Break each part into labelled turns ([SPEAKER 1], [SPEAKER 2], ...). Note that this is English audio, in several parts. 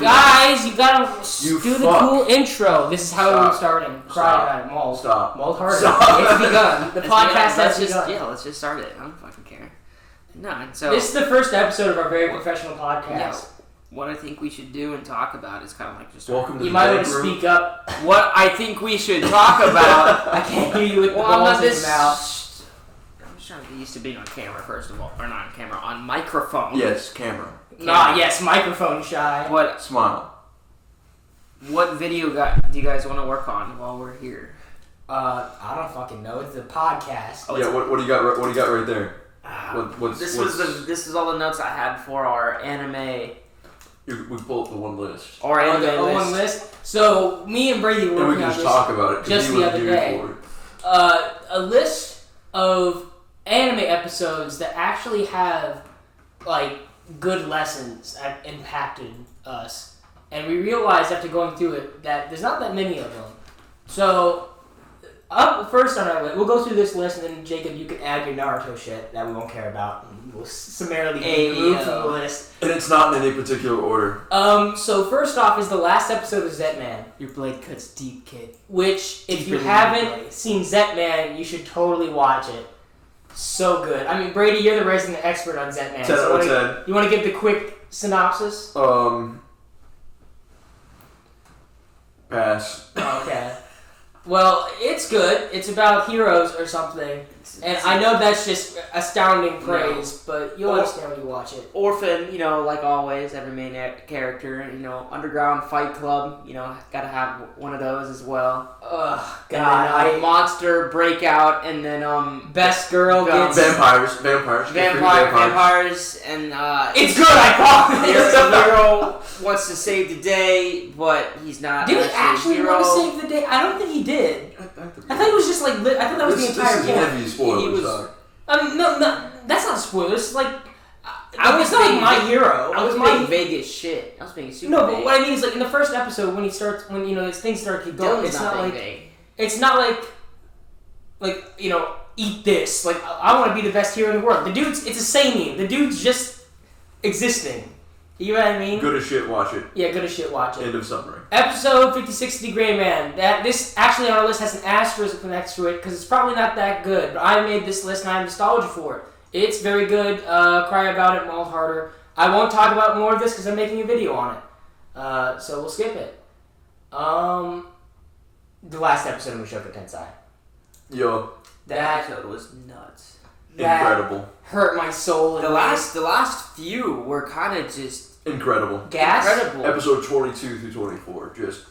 [SPEAKER 1] Guys, you gotta do the cool intro. This is how we're starting. Cry about it. Mold.
[SPEAKER 2] Stop.
[SPEAKER 1] Mold harder. It's begun. The podcast has begun.
[SPEAKER 3] Yeah, let's just start it. I don't fucking care. No, so...
[SPEAKER 1] This is the first episode of our very professional podcast.
[SPEAKER 3] Yeah, what I think we should do and talk about is kind of like just...
[SPEAKER 2] Welcome to
[SPEAKER 1] you
[SPEAKER 2] the
[SPEAKER 1] might want to
[SPEAKER 2] room.
[SPEAKER 1] speak up.
[SPEAKER 3] What I think we should talk about...
[SPEAKER 1] I can't hear you with the balls in your mouth.
[SPEAKER 3] I'm just trying to get used to being on camera, first of all. Or not on camera, on microphone.
[SPEAKER 2] Yes, camera.
[SPEAKER 1] Yes, microphone shy.
[SPEAKER 2] Smile.
[SPEAKER 3] What video do you guys want to work on while we're here?
[SPEAKER 1] I don't fucking know. It's a podcast.
[SPEAKER 2] Oh, yeah, what do you got? What do you got right there?
[SPEAKER 3] This is all the notes I had for our anime.
[SPEAKER 2] We pulled up the one list.
[SPEAKER 3] Or anime
[SPEAKER 1] the
[SPEAKER 3] list.
[SPEAKER 1] one list. So me and Brady were
[SPEAKER 2] and we
[SPEAKER 1] working
[SPEAKER 2] can
[SPEAKER 1] on
[SPEAKER 2] just
[SPEAKER 1] this
[SPEAKER 2] talk about it
[SPEAKER 1] just the other day. A list of anime episodes that actually have like good lessons that impacted us, and we realized after going through it that there's not that many of them. So up first on our list, we'll go through this list, and then Jacob, you can add your Naruto shit that we won't care about. We'll summarily remove from the list.
[SPEAKER 2] And it's not in any particular order.
[SPEAKER 1] So first off is the last episode of Zetman.
[SPEAKER 3] Your blade cuts deep, kid.
[SPEAKER 1] Which, if you haven't seen Zetman, you should totally watch it. So good. I mean, Brady, you're the resident expert on Zetman.
[SPEAKER 2] 10 out of 10.
[SPEAKER 1] You want to give the quick synopsis?
[SPEAKER 2] Pass.
[SPEAKER 1] Okay. Well, it's good. It's about heroes or something. And I know that's just astounding praise, but you'll understand when you watch it.
[SPEAKER 3] Orphan, like always, every main character, underground fight club, gotta have one of those as well.
[SPEAKER 1] Ugh,
[SPEAKER 3] God. And then, monster breakout, and then,
[SPEAKER 1] best girl gets...
[SPEAKER 2] Vampires,
[SPEAKER 3] and,
[SPEAKER 1] it's good, I promise!
[SPEAKER 3] The hero wants to save the day, but he's not.
[SPEAKER 1] Did he actually want to save the day? I don't think he did. I thought it was just like... I thought that was the entire point.
[SPEAKER 2] Heavy spoilers.
[SPEAKER 1] No, that's not spoilers. It's like...
[SPEAKER 3] It's
[SPEAKER 1] not like my hero.
[SPEAKER 3] I was being vague as shit. I was being super
[SPEAKER 1] No,
[SPEAKER 3] vague.
[SPEAKER 1] but what I mean is, like, in the first episode, when things start to keep going, it's not like...
[SPEAKER 3] vague.
[SPEAKER 1] It's not like, eat this. Like, I want to be the best hero in the world. It's a seinen. The dude's just existing. You know what I mean?
[SPEAKER 2] Good as shit, watch it.
[SPEAKER 1] Yeah, good as shit, watch it.
[SPEAKER 2] End of summary. Episode
[SPEAKER 1] 5060 Gray Man. This actually on our list has an asterisk next to it because it's probably not that good. But I made this list and I have nostalgia for it. It's very good. Cry about it, Mold harder. I won't talk about more of this because I'm making a video on it. So we'll skip it. The last episode of Mushoku Tensei.
[SPEAKER 2] Yo.
[SPEAKER 3] That episode was nuts.
[SPEAKER 2] Incredible.
[SPEAKER 1] Hurt my soul.
[SPEAKER 3] The last few were kind of just
[SPEAKER 2] incredible.
[SPEAKER 1] Incredible.
[SPEAKER 2] Episode 22 through 24, just.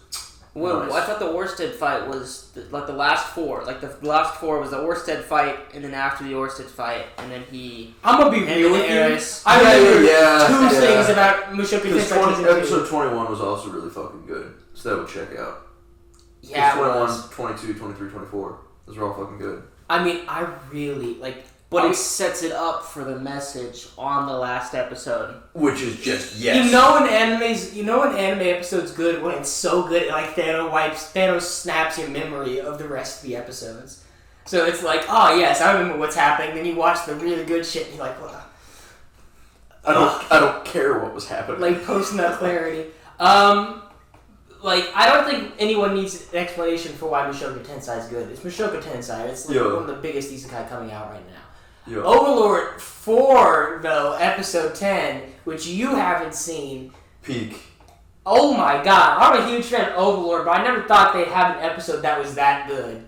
[SPEAKER 3] Well,
[SPEAKER 2] nice.
[SPEAKER 3] I thought the Orsted fight was the last four. Like the last four was the Orsted fight, and then after the Orsted fight, and then he.
[SPEAKER 1] I'm gonna be real with you. I
[SPEAKER 2] remember
[SPEAKER 1] two things about Mushoku Tensei.
[SPEAKER 2] Episode 21 was also really fucking good, so that would check out.
[SPEAKER 1] Yeah,
[SPEAKER 2] 21, 22, 23, 24. Those are all fucking good.
[SPEAKER 1] I mean, I really like.
[SPEAKER 3] But it sets it up for the message on the last episode.
[SPEAKER 2] Which is just, yes.
[SPEAKER 1] You know an anime episode's good when it's so good, like Thanos snaps your memory of the rest of the episodes. So it's like, oh yes, I remember what's happening, then you watch the really good shit and you're like, well...
[SPEAKER 2] I don't care what was happening.
[SPEAKER 1] Like, post-nut clarity. I don't think anyone needs an explanation for why Mushoku Tensei is good. It's Mushoku Tensei. It's one of the biggest isekai coming out right now.
[SPEAKER 2] Yo.
[SPEAKER 1] Overlord 4, though, episode 10, which you haven't seen.
[SPEAKER 2] Peak.
[SPEAKER 1] Oh my god, I'm a huge fan of Overlord, but I never thought they'd have an episode that was that good.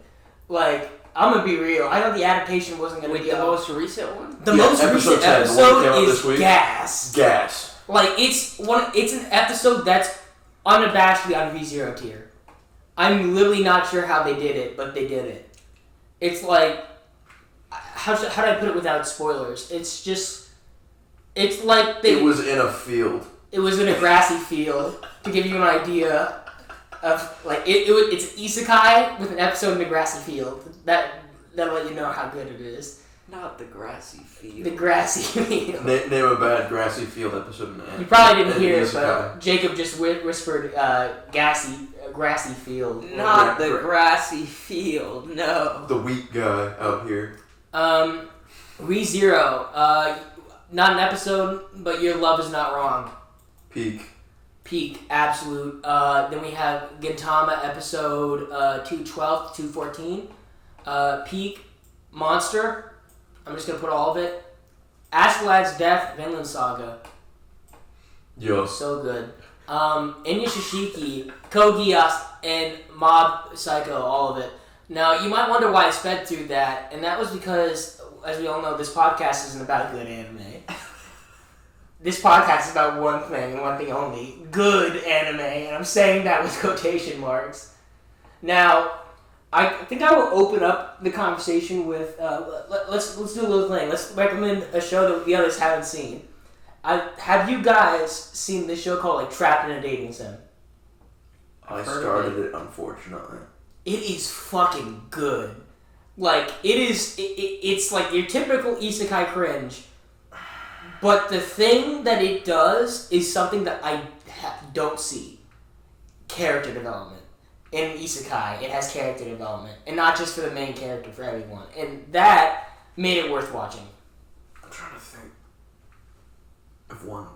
[SPEAKER 1] Like, I'm gonna be real. I thought the adaptation wasn't gonna be
[SPEAKER 3] the most recent one.
[SPEAKER 1] The most recent
[SPEAKER 2] 10,
[SPEAKER 1] episode is gas.
[SPEAKER 2] Gas.
[SPEAKER 1] Like, it's an episode that's unabashedly on ReZero tier. I'm literally not sure how they did it, but they did it. It's like, how do I put it without spoilers? It's like
[SPEAKER 2] it was in a field.
[SPEAKER 1] It was in a grassy field, to give you an idea of, like, it's isekai with an episode in a grassy field. That'll let you know how good it is.
[SPEAKER 3] Not the grassy field.
[SPEAKER 1] The grassy field.
[SPEAKER 2] Name a bad grassy field episode in the
[SPEAKER 1] You probably didn't hear it, but Jacob just whispered grassy field.
[SPEAKER 3] Not the grassy field, no.
[SPEAKER 2] The wheat guy out here.
[SPEAKER 1] ReZero. Not an episode, but your love is not wrong.
[SPEAKER 2] Peak.
[SPEAKER 1] Peak, absolute. Then we have Gintama episode 212 to 214. Peak, Monster. I'm just gonna put all of it. Askeladd's Death, Vinland Saga.
[SPEAKER 2] Yo.
[SPEAKER 1] So good. Inuyashiki, Code Geass, and Mob Psycho, all of it. Now, you might wonder why I sped through that, and that was because, as we all know, this podcast isn't about good anime. This podcast is about one thing, and one thing only. Good anime, and I'm saying that with quotation marks. Now, I think I will open up the conversation with, let's do a little thing. Let's recommend a show that the others haven't seen. Have you guys seen this show called, Trapped in a Dating Sim?
[SPEAKER 2] I started it, unfortunately.
[SPEAKER 1] It is fucking good. It's like your typical isekai cringe. But the thing that it does is something that I don't see. Character development. In isekai, it has character development. And not just for the main character, for everyone. And that made it worth watching.
[SPEAKER 2] I'm trying to think of one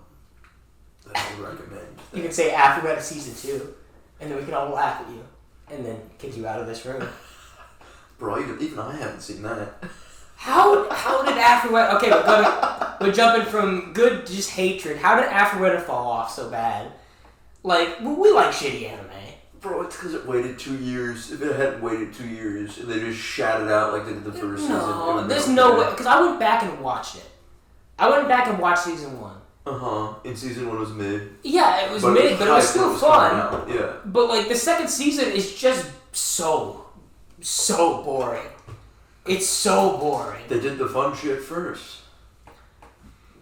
[SPEAKER 2] that I would recommend.
[SPEAKER 1] You can say Alphabet Season 2, and then we can all laugh at you. And then kick you out of this room.
[SPEAKER 2] Bro, even I haven't seen that.
[SPEAKER 1] How did Aphrodite... Okay, we're jumping from good to just hatred. How did Aphrodite fall off so bad? We like shitty anime.
[SPEAKER 2] Bro, it's because it waited 2 years. If it hadn't waited 2 years and they just shat it out like they did the first season.
[SPEAKER 1] No, there's no way. Because I went back and watched it. I went back and watched season 1.
[SPEAKER 2] And season 1 was mid.
[SPEAKER 1] Yeah, it was mid, but it was still fun.
[SPEAKER 2] Yeah.
[SPEAKER 1] But the second season is just so boring. It's so boring.
[SPEAKER 2] They did the fun shit first.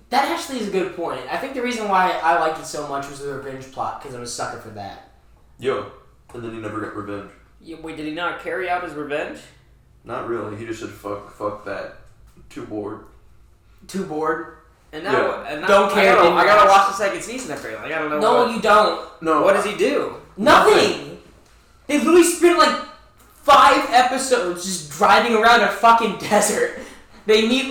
[SPEAKER 1] That actually is a good point. I think the reason why I liked it so much was the revenge plot, because I'm a sucker for that.
[SPEAKER 2] Yo. And then he never got revenge.
[SPEAKER 3] Wait, did he not carry out his revenge?
[SPEAKER 2] Not really. He just said, fuck that. Too bored.
[SPEAKER 1] Too bored?
[SPEAKER 3] And now,
[SPEAKER 1] don't care.
[SPEAKER 3] I gotta watch the second season apparently. I gotta know.
[SPEAKER 1] No, you don't.
[SPEAKER 2] No.
[SPEAKER 3] What does he do?
[SPEAKER 1] Nothing. They literally spent 5 episodes just driving around a fucking desert. They meet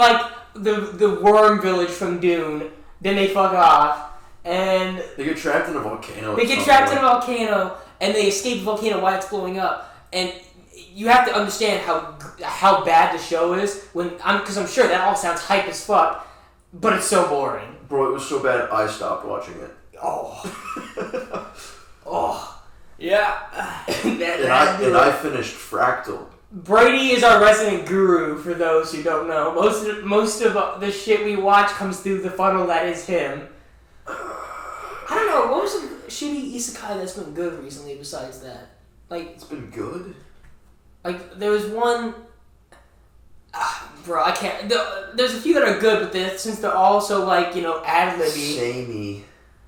[SPEAKER 1] the worm village from Dune. Then they fuck off, and
[SPEAKER 2] they get trapped in a volcano.
[SPEAKER 1] They get trapped in a volcano, and they escape the volcano while it's blowing up. And you have to understand how bad the show is because I'm sure that all sounds hype as fuck. But it's so boring.
[SPEAKER 2] Bro, it was so bad I stopped watching it.
[SPEAKER 1] Oh. Oh.
[SPEAKER 3] Yeah.
[SPEAKER 2] and I finished Fractal.
[SPEAKER 1] Brady is our resident guru, for those who don't know. Most of the shit we watch comes through the funnel that is him. I don't know, what was a shitty isekai that's been good recently besides that?
[SPEAKER 2] It's been good?
[SPEAKER 1] There was one... bro, I can't... There's a few that are good, but since they're all so, ad-libby...
[SPEAKER 2] Samey.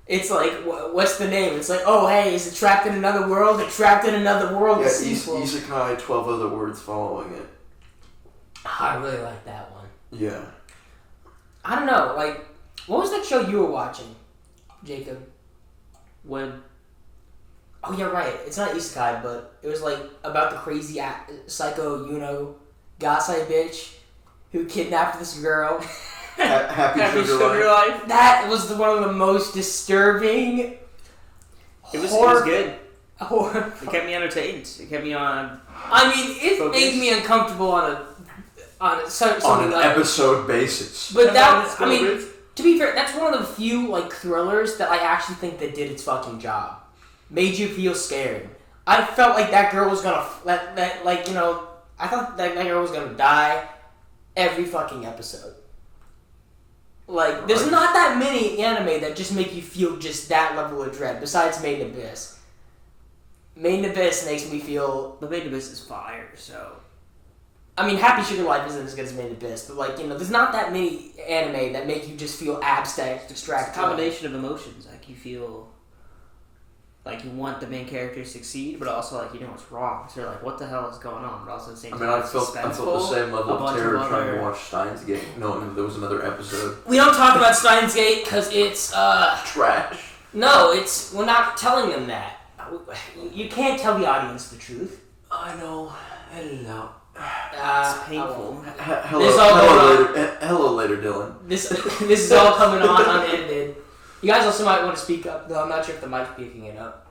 [SPEAKER 1] It's what's the name? It's oh, hey, is it Trapped in Another World? It Trapped in Another World.
[SPEAKER 2] Yeah, Isekai, 12 other words following it.
[SPEAKER 1] I really like that one.
[SPEAKER 2] Yeah.
[SPEAKER 1] I don't know, what was that show you were watching, Jacob?
[SPEAKER 3] When?
[SPEAKER 1] Oh, yeah, right. It's not Isekai, but it was, about the crazy psycho, Gasai bitch who kidnapped this girl.
[SPEAKER 2] Happy Sugar Life.
[SPEAKER 1] That was one of the most disturbing.
[SPEAKER 3] It was good. It kept me entertained. It kept me on.
[SPEAKER 1] I mean, it made me uncomfortable on an
[SPEAKER 2] episode basis.
[SPEAKER 1] But to be fair, that's one of the few thrillers that I actually think that did its fucking job. Made you feel scared. I felt like that girl was gonna I thought that girl was gonna die every fucking episode. There's not that many anime that just make you feel just that level of dread, besides Made in Abyss. Made in Abyss makes me feel...
[SPEAKER 3] But Made in Abyss is fire, so...
[SPEAKER 1] I mean, Happy Sugar Life isn't as good as Made in Abyss, but, there's not that many anime that make you just feel abstract, distracted.
[SPEAKER 3] It's a combination of emotions. You feel... you want the main character to succeed, but also, what's wrong. So you're what the hell is going on? But also at the same time,
[SPEAKER 2] I felt the same level of terror trying to watch Steins Gate. No, there was another episode.
[SPEAKER 1] We don't talk about Steins Gate because it's,
[SPEAKER 2] trash.
[SPEAKER 1] No, we're not telling them that. You can't tell the audience the truth.
[SPEAKER 2] I know. Edit it out.
[SPEAKER 3] It's painful.
[SPEAKER 2] Hello later, Dylan.
[SPEAKER 1] This is all coming on unedited. You guys also might want to speak up, though I'm not sure if the mic's picking it up.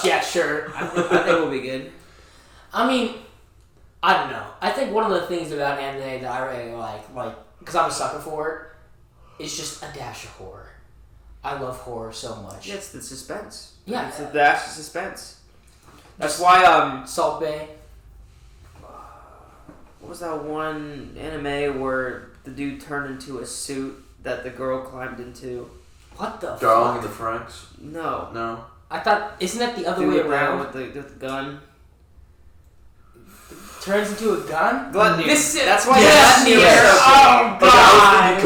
[SPEAKER 1] Yeah, sure.
[SPEAKER 3] I think we'll be good.
[SPEAKER 1] I mean, I don't know. I think one of the things about anime that I really like, because I'm a sucker for it, is just a dash of horror. I love horror so much.
[SPEAKER 3] Yeah, it's the suspense.
[SPEAKER 1] Yeah.
[SPEAKER 3] It's the dash of suspense. That's why,
[SPEAKER 1] Salt Bay.
[SPEAKER 3] What was that one anime where the dude turned into a suit that the girl climbed into?
[SPEAKER 1] What the
[SPEAKER 2] Darling in
[SPEAKER 1] fuck?
[SPEAKER 2] the Franxx?
[SPEAKER 3] No.
[SPEAKER 1] I thought, isn't that the other
[SPEAKER 3] Dude
[SPEAKER 1] way
[SPEAKER 3] with
[SPEAKER 1] around?
[SPEAKER 3] with the gun.
[SPEAKER 1] Turns into a gun?
[SPEAKER 3] Gluttony.
[SPEAKER 1] That's
[SPEAKER 3] why
[SPEAKER 1] Gluttony. Oh god!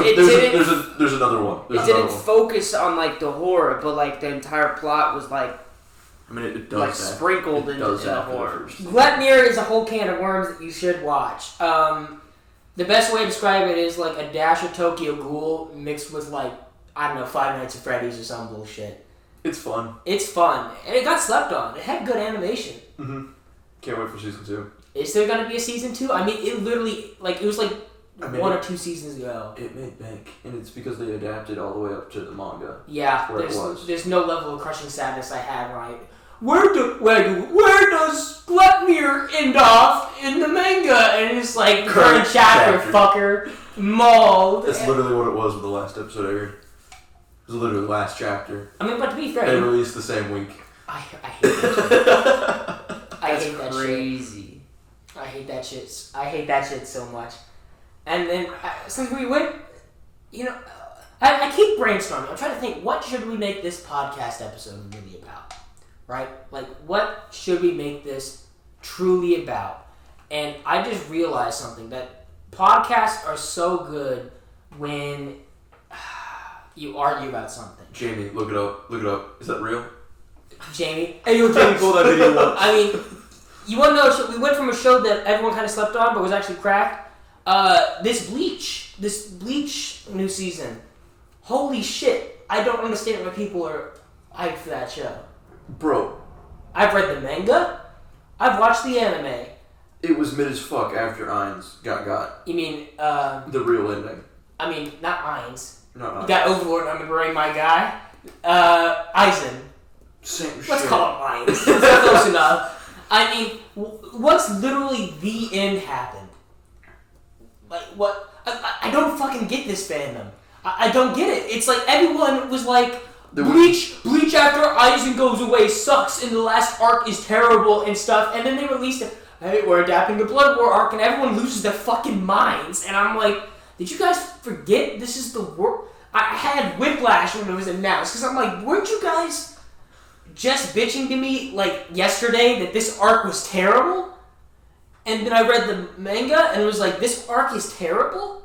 [SPEAKER 2] There's another one.
[SPEAKER 3] It didn't focus on like the horror, but like the entire plot was like,
[SPEAKER 2] I mean, it does
[SPEAKER 3] like
[SPEAKER 2] that.
[SPEAKER 3] sprinkled into the horror.
[SPEAKER 1] Gluttony is a whole can of worms that you should watch. The best way to describe it is like a dash of Tokyo Ghoul mixed with like, I don't know, Five Nights at Freddy's or some bullshit.
[SPEAKER 2] It's fun.
[SPEAKER 1] It's fun. And it got slept on. It had good animation.
[SPEAKER 2] Mm-hmm. Can't wait for season 2.
[SPEAKER 1] Is there gonna be a season 2? I mean, it literally, like, it was like 1 or 2 seasons ago.
[SPEAKER 2] It made bank, and it's because they adapted all the way up to the manga.
[SPEAKER 1] Yeah,
[SPEAKER 2] where it was.
[SPEAKER 1] There's no level of crushing sadness I had when where does Gluttmere end off in the manga? And it's like, current chapter, fucker, mauled.
[SPEAKER 2] That's literally what it was when the last episode aired. It was literally the last chapter.
[SPEAKER 1] I mean, but to be fair,
[SPEAKER 2] they released the same week.
[SPEAKER 1] I hate that shit. I hate that
[SPEAKER 3] crazy.
[SPEAKER 1] Shit. I hate that shit. I hate that shit so much. And then, since we went, I keep brainstorming. I'm trying to think, what should we make this podcast episode really about? Right? Like, what should we make this truly about? And I just realized something, that podcasts are so good when you argue about something.
[SPEAKER 2] Jamie, look it up. Look it up. Is that real?
[SPEAKER 1] Jamie, pull that video up. I mean, you want to know? We went from a show that everyone kind of slept on, but was actually cracked. This Bleach new season. Holy shit! I don't understand why people are hyped for that show.
[SPEAKER 2] Bro,
[SPEAKER 1] I've read the manga. I've watched the anime.
[SPEAKER 2] It was mid as fuck after Ainz got.
[SPEAKER 1] You mean
[SPEAKER 2] the real ending?
[SPEAKER 1] I mean, not Ainz.
[SPEAKER 2] Not
[SPEAKER 1] You got Overlord. I'm remembering my guy. Aizen.
[SPEAKER 2] Same shit.
[SPEAKER 1] Let's call him Ainz. That's close enough. I mean, once literally the end happened, like what? I don't fucking get this fandom. I don't get it. It's like everyone was like, Bleach after Aizen goes away sucks and the last arc is terrible and stuff, and then they released it. Hey, we're adapting the Blood War arc and everyone loses their fucking minds, and I'm like, did you guys forget this is the work? I had whiplash when it was announced because I'm like, weren't you guys just bitching to me like yesterday that this arc was terrible? And then I read the manga and it was like, this arc is terrible?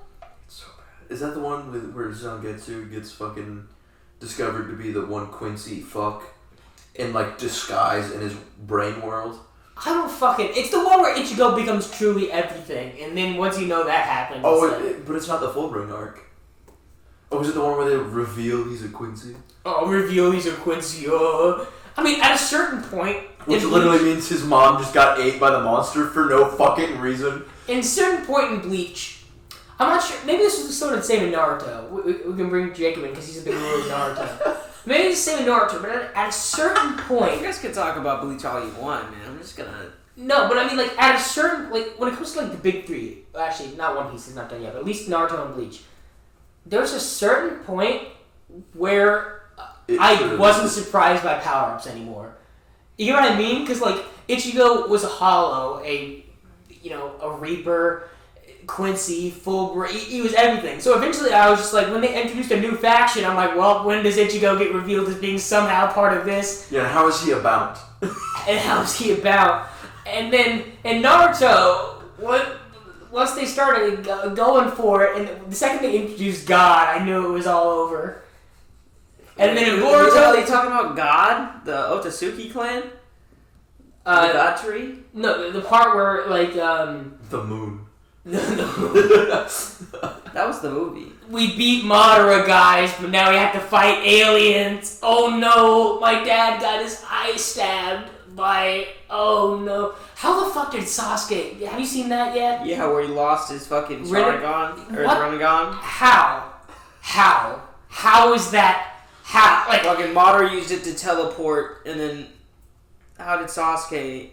[SPEAKER 2] So bad. Is that the one where Zangetsu gets fucking discovered to be the one Quincy fuck in like disguise in his brain world?
[SPEAKER 1] I don't fucking... It's the one where Ichigo becomes truly everything, and then once you know that happens...
[SPEAKER 2] But it's not the Fullbring arc. Oh, is it the one where they reveal he's a Quincy?
[SPEAKER 1] Reveal he's a Quincy, I mean, at a certain point...
[SPEAKER 2] Which literally means his mom just got ate by the monster for no fucking reason.
[SPEAKER 1] In a certain point in Bleach... I'm not sure... Maybe this was sort of the same in Naruto. We can bring Jacob in, because he's a big guru of Naruto. Maybe it's the same in Naruto, but at a certain point...
[SPEAKER 3] You guys can talk about Bleach all you want, man. I'm just gonna...
[SPEAKER 1] No, but I mean, like, at a certain... Like, when it comes to, like, the big three... Actually, not One Piece is not done yet, but at least Naruto and Bleach. There's a certain point where I wasn't surprised by power-ups anymore. You know what I mean? Because, like, Ichigo was a Hollow, a Reaper... Quincy, Fulbright, he was everything. So eventually I was just like, when they introduced a new faction, I'm like, well, when does Ichigo get revealed as being somehow part of this?
[SPEAKER 2] Yeah, how is he about?
[SPEAKER 1] And how is he about? And then in Naruto, once they started going for it, and the second they introduced God, I knew it was all over. And then in Boruto...
[SPEAKER 3] Are you talking about God? The Otsutsuki clan? The God tree?
[SPEAKER 1] No, the part where, like,
[SPEAKER 2] The moon.
[SPEAKER 1] That
[SPEAKER 3] was the movie.
[SPEAKER 1] We beat Madara, guys, but now we have to fight aliens. Oh no, my dad got his eye stabbed by... Oh no. How the fuck did Sasuke... Have you seen that yet?
[SPEAKER 3] Yeah, where he lost his fucking Sharingan, or his Rinnegan.
[SPEAKER 1] How? How? How is that? How? Like,
[SPEAKER 3] fucking Madara used it to teleport, and then how did Sasuke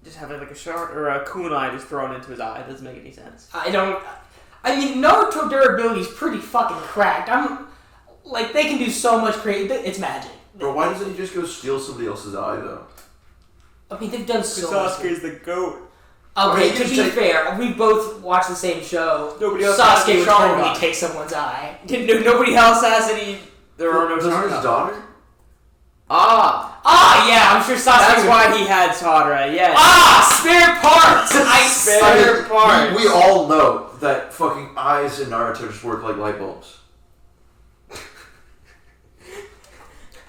[SPEAKER 3] just have like a shard or a kunai just thrown into his eye? It doesn't make any sense.
[SPEAKER 1] I mean, Naruto durability is pretty fucking cracked. Like, they can do so much creative. It's magic.
[SPEAKER 2] Bro, why doesn't he just go steal somebody else's eye, though?
[SPEAKER 1] I mean, they've done so much.
[SPEAKER 3] Sasuke's the GOAT.
[SPEAKER 1] Okay, to be fair, we both watched the same show.
[SPEAKER 3] Nobody else
[SPEAKER 1] Sasuke would
[SPEAKER 3] has
[SPEAKER 1] totally take someone's eye.
[SPEAKER 3] Nobody else has any. There are no.
[SPEAKER 2] Naruto's daughter?
[SPEAKER 1] Yeah, I'm sure Sasuke.
[SPEAKER 3] That's why he had Todra. Yeah.
[SPEAKER 1] Spare parts.
[SPEAKER 3] Spare parts.
[SPEAKER 2] We all know that fucking eyes in Naruto just work like light bulbs.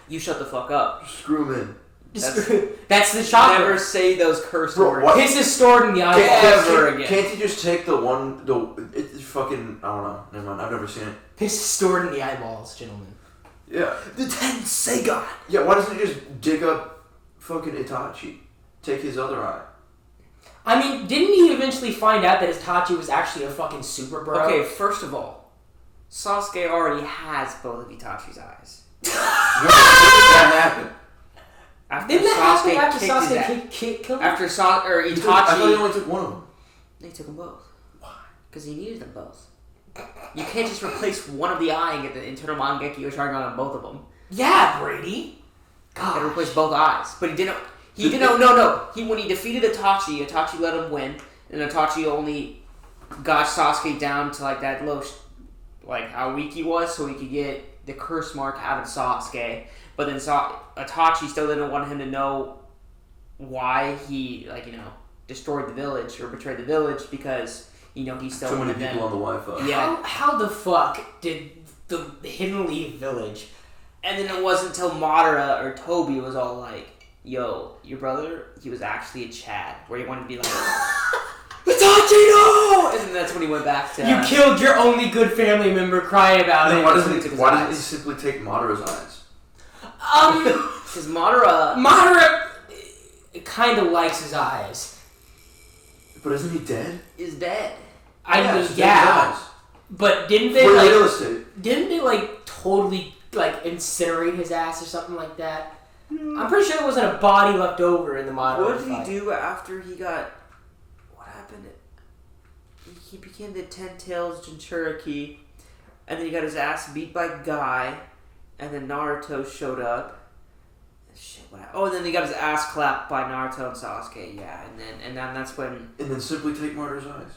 [SPEAKER 3] You shut the fuck up.
[SPEAKER 2] Screw him in.
[SPEAKER 1] That's the chakra.
[SPEAKER 3] Never say those curse words.
[SPEAKER 1] His is stored in the eyeball.
[SPEAKER 3] Ever again.
[SPEAKER 2] Can't he just take it's fucking, I don't know. Never mind, I've never seen it.
[SPEAKER 1] His is stored in the eyeballs, gentlemen.
[SPEAKER 2] Yeah.
[SPEAKER 3] The Tensei God.
[SPEAKER 2] Yeah, why doesn't he just dig up fucking Itachi? Take his other eye.
[SPEAKER 1] I mean, didn't he eventually find out that Itachi was actually a fucking super bro?
[SPEAKER 3] Okay, first of all, Sasuke already has both of Itachi's eyes.
[SPEAKER 2] When did that happen?
[SPEAKER 1] Didn't that happen after Sasuke killed him?
[SPEAKER 3] After Itachi...
[SPEAKER 2] I thought he only took one of them.
[SPEAKER 3] He took them both.
[SPEAKER 2] Why?
[SPEAKER 3] Because he needed them both. You can't just replace one of the eye and get the internal Mangekyo Sharingan on both of them.
[SPEAKER 1] Yeah, Brady.
[SPEAKER 3] You gotta replace both eyes. But he didn't... No. When he defeated Itachi let him win. And Itachi only got Sasuke down to like that low... Like how weak he was so he could get the curse mark out of Sasuke. But then Itachi still didn't want him to know why he, destroyed the village or betrayed the village because, he still
[SPEAKER 2] so
[SPEAKER 3] wanted
[SPEAKER 2] many people on the Wi-Fi.
[SPEAKER 3] Yeah.
[SPEAKER 1] How the fuck did the Hidden Leaf village...
[SPEAKER 3] And then it wasn't until Madara or Toby was all like, yo, your brother, he was actually a Chad. Where he wanted to be like, Itachi, no! And then that's when he went back to...
[SPEAKER 1] You killed your only good family member crying about it.
[SPEAKER 2] Why doesn't he simply take Madara's eyes?
[SPEAKER 3] Because
[SPEAKER 1] Madara kind of likes his eyes.
[SPEAKER 2] But isn't he dead?
[SPEAKER 3] Is dead.
[SPEAKER 1] But didn't they totally incinerate his ass or something like that? I'm pretty sure there wasn't a body left over in the Madara
[SPEAKER 3] What did
[SPEAKER 1] fight.
[SPEAKER 3] he do after he got... What happened? He became the Ten Tails Jinchuriki, and then he got his ass beat by Guy, and then Naruto showed up. Shit, what happened? Oh, and then he got his ass clapped by Naruto and Sasuke, yeah, and then that's when...
[SPEAKER 2] And then simply take Madara's eyes.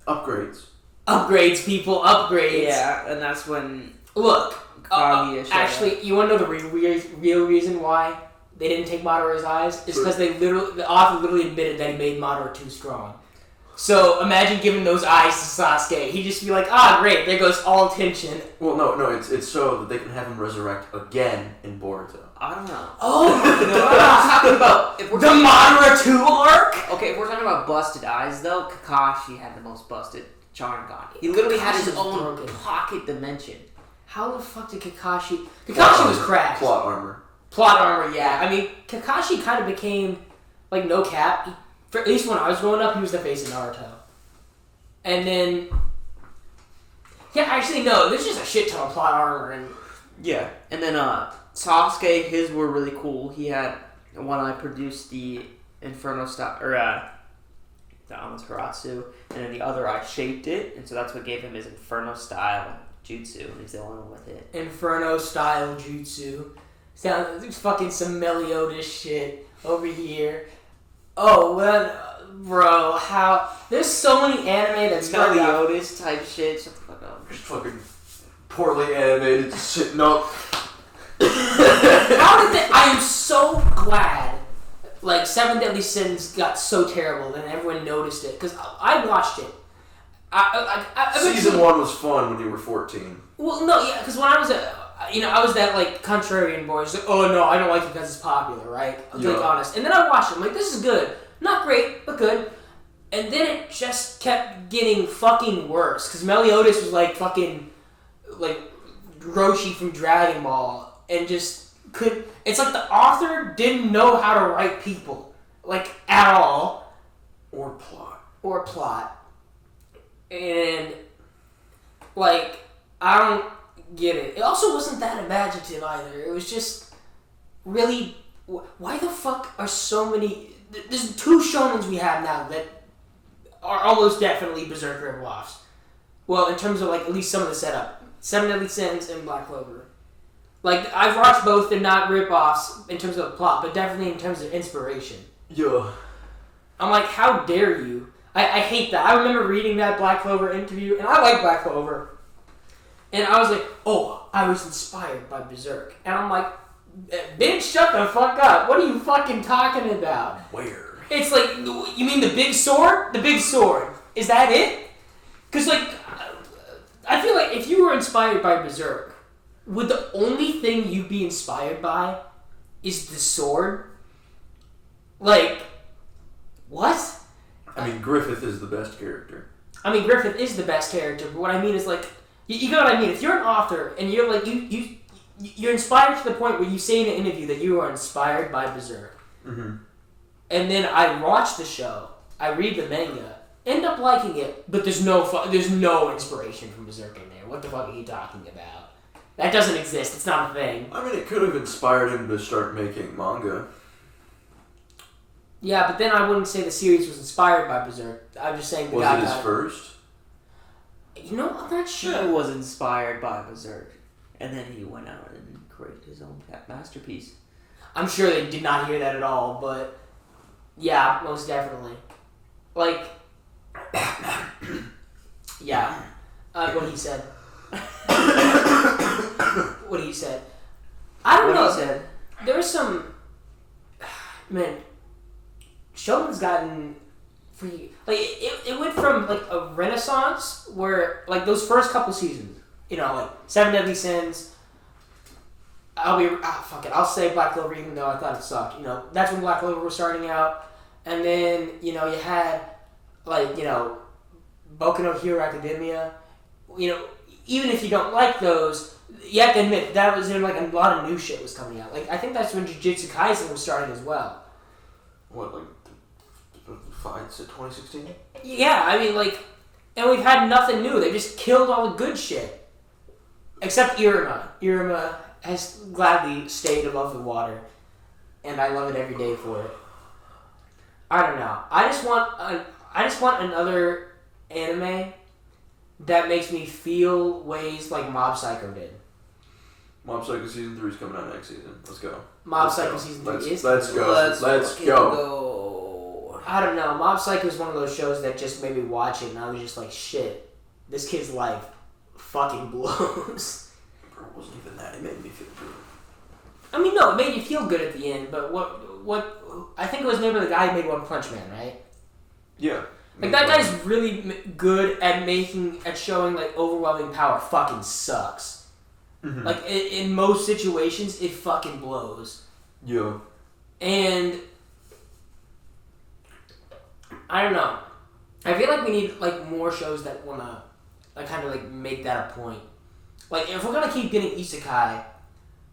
[SPEAKER 2] Upgrades.
[SPEAKER 1] Upgrades, people, upgrades.
[SPEAKER 3] Yeah, and that's when...
[SPEAKER 1] Look,
[SPEAKER 3] actually,
[SPEAKER 1] you want to know the real reason why they didn't take Madara's eyes? It's because the author literally admitted that he made Madara too strong. So imagine giving those eyes to Sasuke. He'd just be like, great, there goes all attention.
[SPEAKER 2] Well, no, it's so that they can have him resurrect again in Boruto.
[SPEAKER 3] I don't know.
[SPEAKER 1] Oh my
[SPEAKER 3] god! If we're talking
[SPEAKER 1] about the Madara 2 arc?
[SPEAKER 3] Okay, if we're talking about busted eyes, though, Kakashi had the most busted Sharingan. He literally had his own pocket dimension.
[SPEAKER 1] How the fuck did Kakashi... Kakashi was cracked.
[SPEAKER 2] Plot armor,
[SPEAKER 1] yeah. I mean, Kakashi kind of became, no cap. At least when I was growing up, he was the face of Naruto. And then... Yeah, actually, no. There's just a shit ton of plot armor.
[SPEAKER 3] Yeah. And then, Sasuke, his were really cool. He had... One I produced the Inferno style... the Amaterasu. And then the other I shaped it. And so that's what gave him his Inferno style jutsu. And he's the only one with it.
[SPEAKER 1] Inferno style jutsu. Sounds fucking some Meliodas shit over here. Oh, well, bro, how... There's so many anime that's got
[SPEAKER 3] Meliodas type shit. Shut the fuck up.
[SPEAKER 2] just fucking poorly animated, sitting up.
[SPEAKER 1] How did they... I am so glad, Seven Deadly Sins got so terrible and everyone noticed it. Because I watched it.
[SPEAKER 2] Season 1 was fun when you were 14.
[SPEAKER 1] Well, no, yeah, because when I was I was that, contrarian boy. It's like, oh, no, I don't like it because it's popular, right? I'll be honest. And then I watched it. I'm like, this is good. Not great, but good. And then it just kept getting fucking worse. Because Meliodas was, fucking, Roshi from Dragon Ball. And just could... It's like the author didn't know how to write people. At all.
[SPEAKER 2] Or plot.
[SPEAKER 1] And, I don't get it. It also wasn't that imaginative either. It was just really... Why the fuck are so many... There's 2 shonens we have now that are almost definitely Berserk rip-offs. Well, in terms of, like, at least some of the setup. Seven Deadly Sins and Black Clover. Like, I've watched both. They're not rip-offs in terms of the plot, but definitely in terms of inspiration.
[SPEAKER 2] Yeah.
[SPEAKER 1] I'm like, how dare you? I hate that. I remember reading that Black Clover interview, and I like Black Clover. And I was like, oh, I was inspired by Berserk. And I'm like, bitch, shut the fuck up. What are you fucking talking about?
[SPEAKER 2] Where?
[SPEAKER 1] It's like, you mean the big sword? The big sword. Is that it? Because, like, I feel like if you were inspired by Berserk, would the only thing you'd be inspired by is the sword? Like, what?
[SPEAKER 2] I mean, Griffith is the best character.
[SPEAKER 1] I mean, Griffith is the best character, but what I mean is, like, you know what I mean? If you're an author and you're, like, you're inspired to the point where you say in an interview that you are inspired by Berserk,
[SPEAKER 2] mm-hmm.
[SPEAKER 1] and then I watch the show, I read the manga, end up liking it, but there's no inspiration from Berserk in there. What the fuck are you talking about? That doesn't exist. It's not a thing.
[SPEAKER 2] I mean, it could have inspired him to start making manga.
[SPEAKER 1] Yeah, but then I wouldn't say the series was inspired by Berserk. I'm just saying the guy
[SPEAKER 2] Was it his first?
[SPEAKER 1] You know, I'm not sure.
[SPEAKER 3] He was inspired by Berserk, and then he went out and created his own masterpiece.
[SPEAKER 1] I'm sure they did not hear that at all, but yeah, most definitely. Like, yeah, what he said. What he said. I don't know.
[SPEAKER 3] What he said.
[SPEAKER 1] There was some... Man, Shogun's gotten... Like, it went from, like, a renaissance where, like, those first couple seasons, you know, like, Seven Deadly Sins... fuck it. I'll say Black Clover even though I thought it sucked. You know, that's when Black Clover was starting out. And then, you know, you had, like, you know, Boku no Hero Academia. You know, even if you don't like those, you have to admit that was when, like, a lot of new shit was coming out. Like, I think that's when Jujutsu Kaisen was starting as well.
[SPEAKER 2] What, like, fights at 2016?
[SPEAKER 1] Yeah, I mean, like, and we've had nothing new. They just killed all the good shit. Except Iruma. Iruma has gladly stayed above the water, and I love it every day for it. I don't know. I just want another anime that makes me feel ways like Mob Psycho did.
[SPEAKER 2] Mob Psycho Season 3 is coming out next season. Let's go.
[SPEAKER 1] Mob Psycho Season 3 is
[SPEAKER 2] Let's go. Let's go.
[SPEAKER 1] I don't know. Mob Psycho is one of those shows that just made me watch it, and I was just like, shit, this kid's life fucking blows.
[SPEAKER 2] Bro, it wasn't even that. It made me feel good.
[SPEAKER 1] I mean, no, it made you feel good at the end, but what I think it was maybe the guy who made One Punch Man, right?
[SPEAKER 2] Yeah.
[SPEAKER 1] Like, that guy's really good at showing, like, overwhelming power fucking sucks.
[SPEAKER 2] Mm-hmm.
[SPEAKER 1] Like, in most situations, it fucking blows.
[SPEAKER 2] Yeah.
[SPEAKER 1] And I don't know. I feel like we need, like, more shows that wanna, like, kind of, like, make that a point. Like, if we're gonna keep getting isekai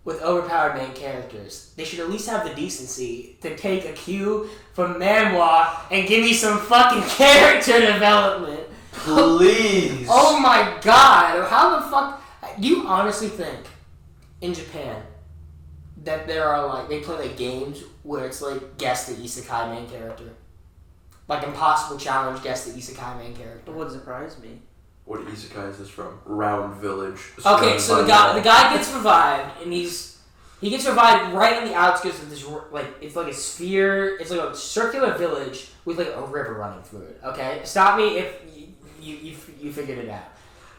[SPEAKER 1] with overpowered main characters, they should at least have the decency to take a cue from manhwa and give me some fucking character development.
[SPEAKER 2] Please.
[SPEAKER 1] Oh my god! How the fuck... Do you honestly think, in Japan, that there are, like, they play, like, games where it's, like, guess the isekai main character? Like, Impossible Challenge, guess the isekai main character.
[SPEAKER 3] It wouldn't surprise me.
[SPEAKER 2] What isekai is this from? Round Village.
[SPEAKER 1] Okay, so the guy gets revived, and he gets revived right on the outskirts of this, like, it's like a sphere, it's like a circular village with, like, a river running through it, okay? Stop me if you figured it out.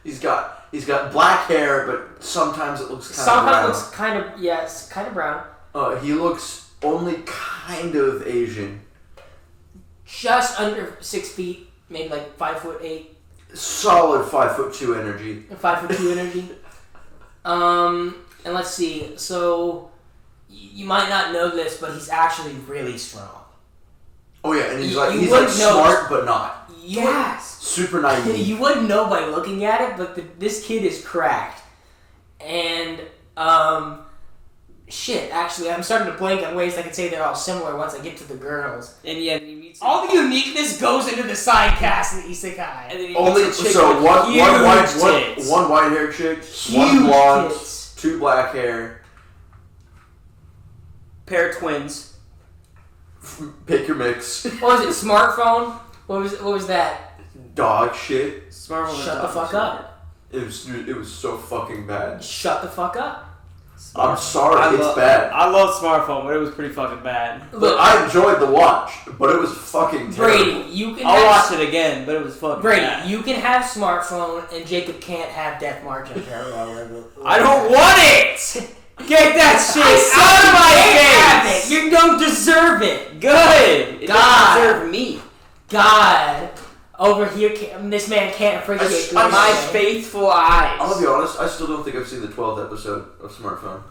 [SPEAKER 2] He's got black hair, but sometimes it looks kind of
[SPEAKER 1] Sometimes
[SPEAKER 2] brown.
[SPEAKER 1] it looks kind of, yes, kind of brown.
[SPEAKER 2] He looks only kind of Asian.
[SPEAKER 1] Just under 6 feet, maybe like 5'8".
[SPEAKER 2] Solid 5'2" energy.
[SPEAKER 1] 5'2" energy. And let's see. So you might not know this, but he's actually really strong.
[SPEAKER 2] Oh yeah, and he's
[SPEAKER 1] You
[SPEAKER 2] like
[SPEAKER 1] wouldn't
[SPEAKER 2] smart but not.
[SPEAKER 1] Yes.
[SPEAKER 2] Super naive.
[SPEAKER 1] You wouldn't know by looking at it, but this kid is cracked. And shit. Actually, I'm starting to blank on ways I could say they're all similar once I get to the girls.
[SPEAKER 3] And yeah, he
[SPEAKER 1] All the uniqueness goes into the side cast in Isekai.
[SPEAKER 3] And then he
[SPEAKER 2] Only
[SPEAKER 3] meets a chick
[SPEAKER 2] so
[SPEAKER 3] with
[SPEAKER 2] one
[SPEAKER 3] huge tits.
[SPEAKER 2] one white haired chick,
[SPEAKER 1] Huge
[SPEAKER 2] one blonde,
[SPEAKER 1] tits.
[SPEAKER 2] 2 black hair.
[SPEAKER 3] Pair of twins.
[SPEAKER 2] Pick your mix.
[SPEAKER 1] What was it? Smartphone? What was that?
[SPEAKER 2] Dog shit.
[SPEAKER 3] Smartphone.
[SPEAKER 1] Shut the fuck up.
[SPEAKER 2] It was so fucking bad.
[SPEAKER 1] Shut the fuck up.
[SPEAKER 2] I'm sorry, it's bad.
[SPEAKER 3] I love Smartphone, but it was pretty fucking bad.
[SPEAKER 2] But I enjoyed the watch, but it was fucking terrible.
[SPEAKER 1] Brady, you can.
[SPEAKER 3] I'll watch it again, but it was fucking bad.
[SPEAKER 1] You can have Smartphone, and Jacob can't have Death March and Parallel.
[SPEAKER 3] I don't want it! Get that shit out of my face!
[SPEAKER 1] You don't deserve it.
[SPEAKER 3] Good! It
[SPEAKER 1] God.
[SPEAKER 3] doesn't deserve me.
[SPEAKER 1] God. Over here, this man can't appreciate
[SPEAKER 3] My faithful eyes.
[SPEAKER 2] I'm gonna be honest, I still don't think I've seen the 12th episode of Smartphone.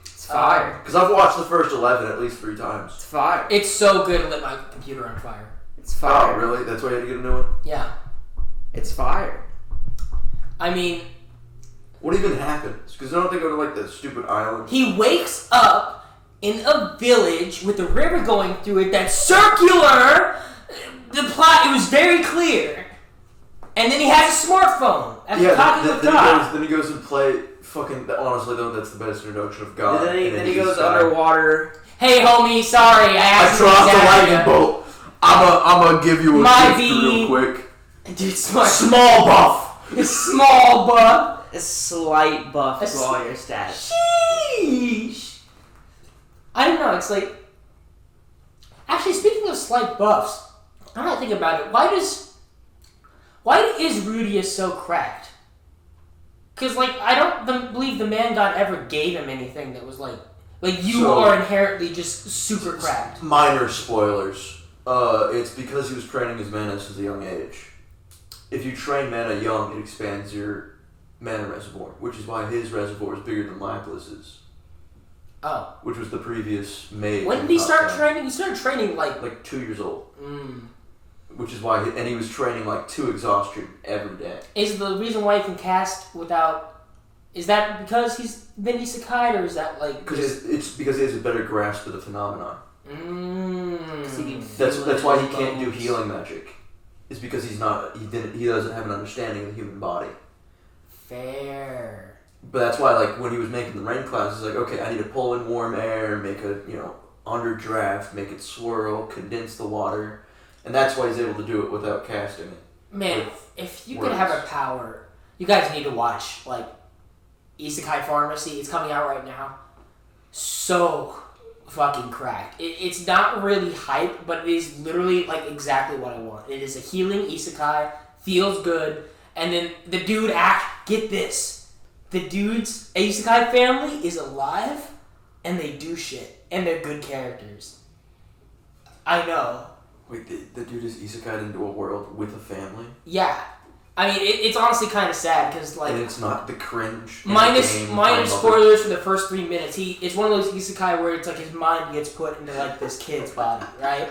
[SPEAKER 3] It's fire.
[SPEAKER 2] Because I've watched the first 11 at least 3 times.
[SPEAKER 3] It's fire.
[SPEAKER 1] It's so good to lit my computer on fire.
[SPEAKER 3] It's fire.
[SPEAKER 2] Oh, really? That's why you had to get a new one?
[SPEAKER 1] Yeah.
[SPEAKER 3] It's fire.
[SPEAKER 1] I mean...
[SPEAKER 2] What even happens? Because don't they go to like the stupid island?
[SPEAKER 1] He wakes up in a village with a river going through it that's circular. The plot, it was very clear. And then he has a smartphone. After talking with God.
[SPEAKER 2] Then he goes and play fucking... Honestly, though, that's the best introduction of God.
[SPEAKER 3] And then he goes underwater.
[SPEAKER 1] Hey, homie, sorry.
[SPEAKER 2] I dropped the lightning bolt. I'm gonna give you a
[SPEAKER 1] My
[SPEAKER 2] gift real quick.
[SPEAKER 1] Dude, smart.
[SPEAKER 2] Small buff.
[SPEAKER 1] Small buff.
[SPEAKER 3] A slight buff to all your stats.
[SPEAKER 1] Sheesh. I don't know, it's like... Actually, speaking of slight buffs, I'm not thinking about it. Why is Rudius so cracked? Because, like, I don't believe the man god ever gave him anything that was like you are inherently just super cracked.
[SPEAKER 2] Minor spoilers. It's because he was training his mana since a young age. If you train mana young, it expands your mana reservoir, which is why his reservoir is bigger than Laplas's.
[SPEAKER 1] Oh.
[SPEAKER 2] Which was the previous mage.
[SPEAKER 1] When did he start training? He started training
[SPEAKER 2] like 2 years old.
[SPEAKER 1] Mm.
[SPEAKER 2] Which is why, he was training like to exhaustion every day.
[SPEAKER 1] Is the reason why he can cast without... Is that because he's been isekai'd, or is that like...
[SPEAKER 2] Because it's because he has a better grasp of the phenomenon.
[SPEAKER 1] Mm.
[SPEAKER 2] That's why he can't do healing magic. It's because he doesn't have an understanding of the human body.
[SPEAKER 1] Fair.
[SPEAKER 2] But that's why, like, when he was making the rain clouds, he's like, okay, I need to pull in warm air, make a, underdraft, make it swirl, condense the water. And that's why he's able to do it without casting it.
[SPEAKER 1] Man, if you could have a power, you guys need to watch, like, Isekai Pharmacy. It's coming out right now. So fucking cracked. It's not really hype, but it is literally, like, exactly what I want. It is a healing isekai, feels good, and then the dude get this. The dude's isekai family is alive, and they do shit, and they're good characters. I know.
[SPEAKER 2] Wait, the dude is isekai'd into a world with a family?
[SPEAKER 1] Yeah. I mean, it's honestly kind of sad, because, like...
[SPEAKER 2] And it's not the cringe.
[SPEAKER 1] Minus spoilers for the first 3 minutes. It's one of those isekai where it's like his mind gets put into, like, this kid's body, right?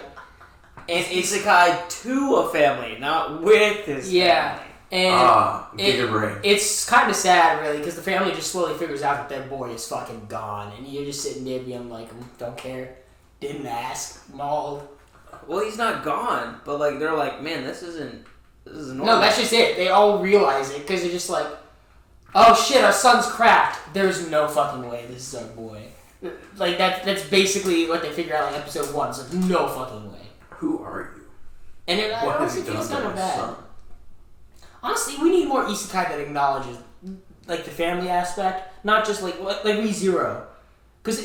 [SPEAKER 3] And isekai to a family, not with his family.
[SPEAKER 1] And
[SPEAKER 2] brain.
[SPEAKER 1] It's kind of sad, really, because the family just slowly figures out that their boy is fucking gone, and you're just sitting there being like, don't care, didn't ask, mauled.
[SPEAKER 3] Well, he's not gone, but like they're like, man, this isn't normal.
[SPEAKER 1] No, that's just it. They all realize it because they're just like, oh shit, our son's cracked. There's no fucking way this is our boy. Like that's basically what they figure out in episode 1. It's like, no fucking way.
[SPEAKER 2] Who are you?
[SPEAKER 1] And it honestly feels kind of bad. Son? Honestly, we need more isekai that acknowledges like the family aspect, not just like ReZero. Because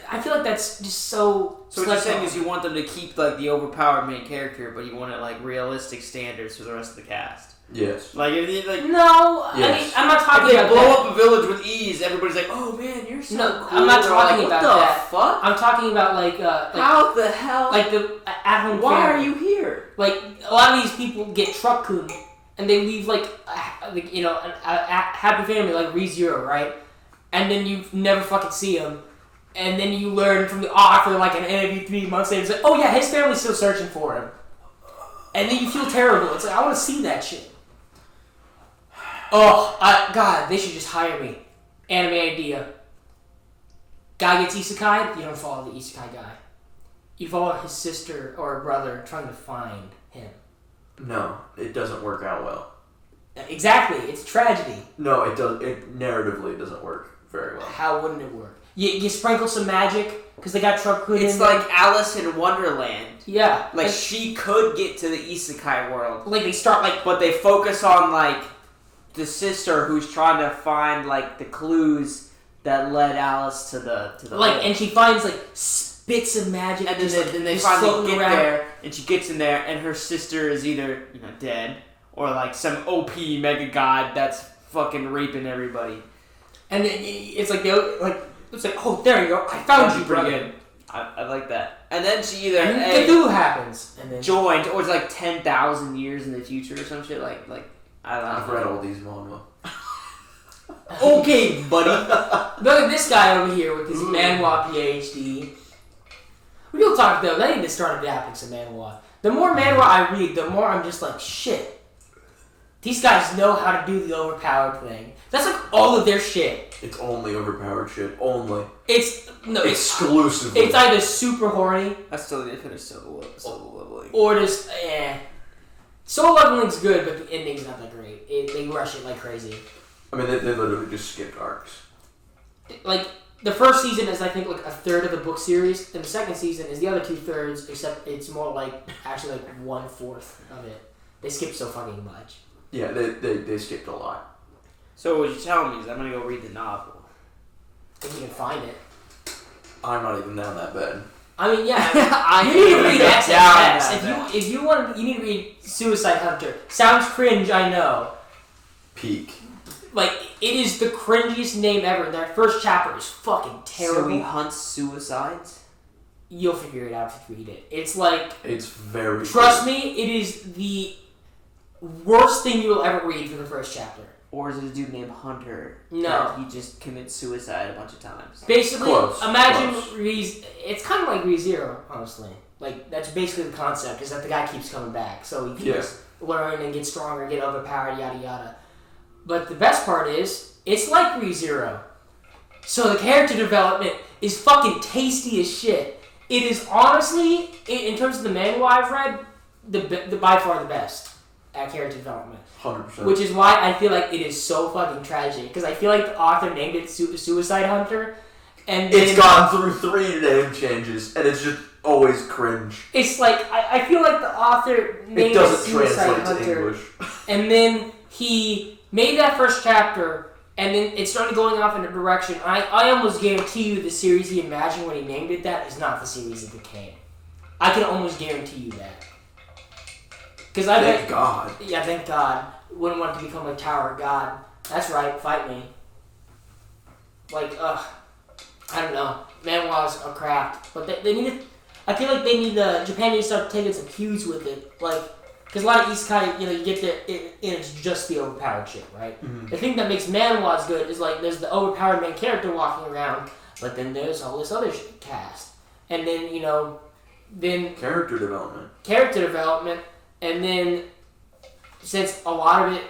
[SPEAKER 1] I feel like that's just so...
[SPEAKER 3] So what you're saying is you want them to keep like the overpowered main character, but you want it like realistic standards for the rest of the cast.
[SPEAKER 2] Yes.
[SPEAKER 3] Like if you like...
[SPEAKER 1] No,
[SPEAKER 2] yes.
[SPEAKER 1] I mean, I'm not talking about
[SPEAKER 3] if they blow up a village with ease, everybody's like, oh man, you're so cool.
[SPEAKER 1] I'm not talking about
[SPEAKER 3] what
[SPEAKER 1] that.
[SPEAKER 3] the fuck?
[SPEAKER 1] I'm talking about like
[SPEAKER 3] how the hell?
[SPEAKER 1] Like the at-home
[SPEAKER 3] Why
[SPEAKER 1] family.
[SPEAKER 3] are you here?
[SPEAKER 1] Like a lot of these people get truck-cooned and they leave like a happy family like ReZero, right? And then you never fucking see them. And then you learn from the author, like an interview 3 months later, it's like, oh yeah, his family's still searching for him. And then you feel terrible. It's like, I want to see that shit. Oh, God, they should just hire me. Anime idea. Guy gets isekai, you don't follow the isekai guy. You follow his sister or brother trying to find him.
[SPEAKER 2] No, it doesn't work out well.
[SPEAKER 1] Exactly, it's tragedy.
[SPEAKER 2] No, it does. It narratively doesn't work very well.
[SPEAKER 1] How wouldn't it work? You sprinkle some magic because they got Trump Hood.
[SPEAKER 3] It's
[SPEAKER 1] in
[SPEAKER 3] like
[SPEAKER 1] there.
[SPEAKER 3] Alice in Wonderland.
[SPEAKER 1] Yeah,
[SPEAKER 3] Like she could get to the isekai world.
[SPEAKER 1] like they start like.
[SPEAKER 3] But they focus on like the sister who's trying to find like the clues that led Alice to the
[SPEAKER 1] Like,
[SPEAKER 3] hole.
[SPEAKER 1] and she finds like bits of magic,
[SPEAKER 3] And then they
[SPEAKER 1] just
[SPEAKER 3] finally
[SPEAKER 1] floating
[SPEAKER 3] get
[SPEAKER 1] around.
[SPEAKER 3] there, and she gets in there, and her sister is either dead or like some OP mega god that's fucking raping everybody.
[SPEAKER 1] And then it's like it's like, oh, there you go, I found you,
[SPEAKER 3] Pretty
[SPEAKER 1] brother.
[SPEAKER 3] good. I like that. And then she either
[SPEAKER 1] And then Cthulhu happens, and then
[SPEAKER 3] joined, or it's like 10,000 years in the future or some shit. Like I don't know.
[SPEAKER 2] I've read all these manga.
[SPEAKER 3] Okay, buddy.
[SPEAKER 1] Look at this guy over here with his manhwa PhD. Real talk though, they need to start adapting some manhwa. The more manhwa I read, the more I'm just like, shit. These guys know how to do the overpowered thing. That's like all of their shit.
[SPEAKER 2] It's only overpowered shit. Only.
[SPEAKER 1] It's
[SPEAKER 2] Exclusively.
[SPEAKER 1] It's either super horny
[SPEAKER 3] I still need to finish solo leveling.
[SPEAKER 1] or just Solo leveling's good, but the ending's not that great. They rush it like crazy.
[SPEAKER 2] I mean, they literally just skipped arcs.
[SPEAKER 1] Like the first season is, I think, like a third of the book series, and the second season is the other 2/3. Except it's more like actually like 1/4 of it. They skip so fucking much.
[SPEAKER 2] Yeah, they skipped a lot.
[SPEAKER 3] So what you're telling me is I'm gonna go read the novel.
[SPEAKER 1] If you can find it.
[SPEAKER 2] I'm not even down that bad.
[SPEAKER 1] I mean, yeah.
[SPEAKER 3] I
[SPEAKER 1] you need to read
[SPEAKER 3] get down
[SPEAKER 1] XXX.
[SPEAKER 3] that
[SPEAKER 1] If you want, you need to read Suicide Hunter. Sounds cringe, I know.
[SPEAKER 2] Peak.
[SPEAKER 1] Like, it is the cringiest name ever. And that first chapter is fucking terrible.
[SPEAKER 3] So he hunts suicides?
[SPEAKER 1] You'll figure it out if you read it. It's like,
[SPEAKER 2] It's very.
[SPEAKER 1] trust me, it is the worst thing you will ever read for the first chapter.
[SPEAKER 3] Or is it a dude named Hunter?
[SPEAKER 1] No.
[SPEAKER 3] that he just commits suicide a bunch of times.
[SPEAKER 1] Basically,
[SPEAKER 2] Close.
[SPEAKER 1] imagine
[SPEAKER 2] Close.
[SPEAKER 1] it's kind of like ReZero, honestly. Like, that's basically the concept, is that the guy keeps coming back. So he can just learn and get stronger, get overpowered, yada yada. But the best part is, it's like ReZero. So the character development is fucking tasty as shit. It is honestly, in terms of the manhwa I've read, the by far the best at character development.
[SPEAKER 2] 100%.
[SPEAKER 1] Which is why I feel like it is so fucking tragic. Because I feel like the author named it Suicide Hunter. And then
[SPEAKER 2] It's gone through 3 name changes, and it's just always cringe.
[SPEAKER 1] it's like, I feel like the author named
[SPEAKER 2] It
[SPEAKER 1] it
[SPEAKER 2] doesn't
[SPEAKER 1] Suicide
[SPEAKER 2] translate to
[SPEAKER 1] Hunter.
[SPEAKER 2] English.
[SPEAKER 1] And then he made that first chapter, and then it started going off in a direction. I almost guarantee you the series he imagined when he named it that is not the series it became. I can almost guarantee you that. Because I
[SPEAKER 2] Thank
[SPEAKER 1] bet,
[SPEAKER 2] God.
[SPEAKER 1] yeah, thank God. Wouldn't want to become a Tower of God. That's right, fight me. Like, I don't know. Manhwa's a craft, but they need to. I feel like they need Japan needs to start taking some cues with it, like. Because a lot of isekai, you get there, and it's just the overpowered shit, right?
[SPEAKER 2] Mm-hmm.
[SPEAKER 1] The thing that makes manhwas good is, like, there's the overpowered main character walking around, but then there's all this other cast. And then, then
[SPEAKER 2] Character development.
[SPEAKER 1] and then, since a lot of it,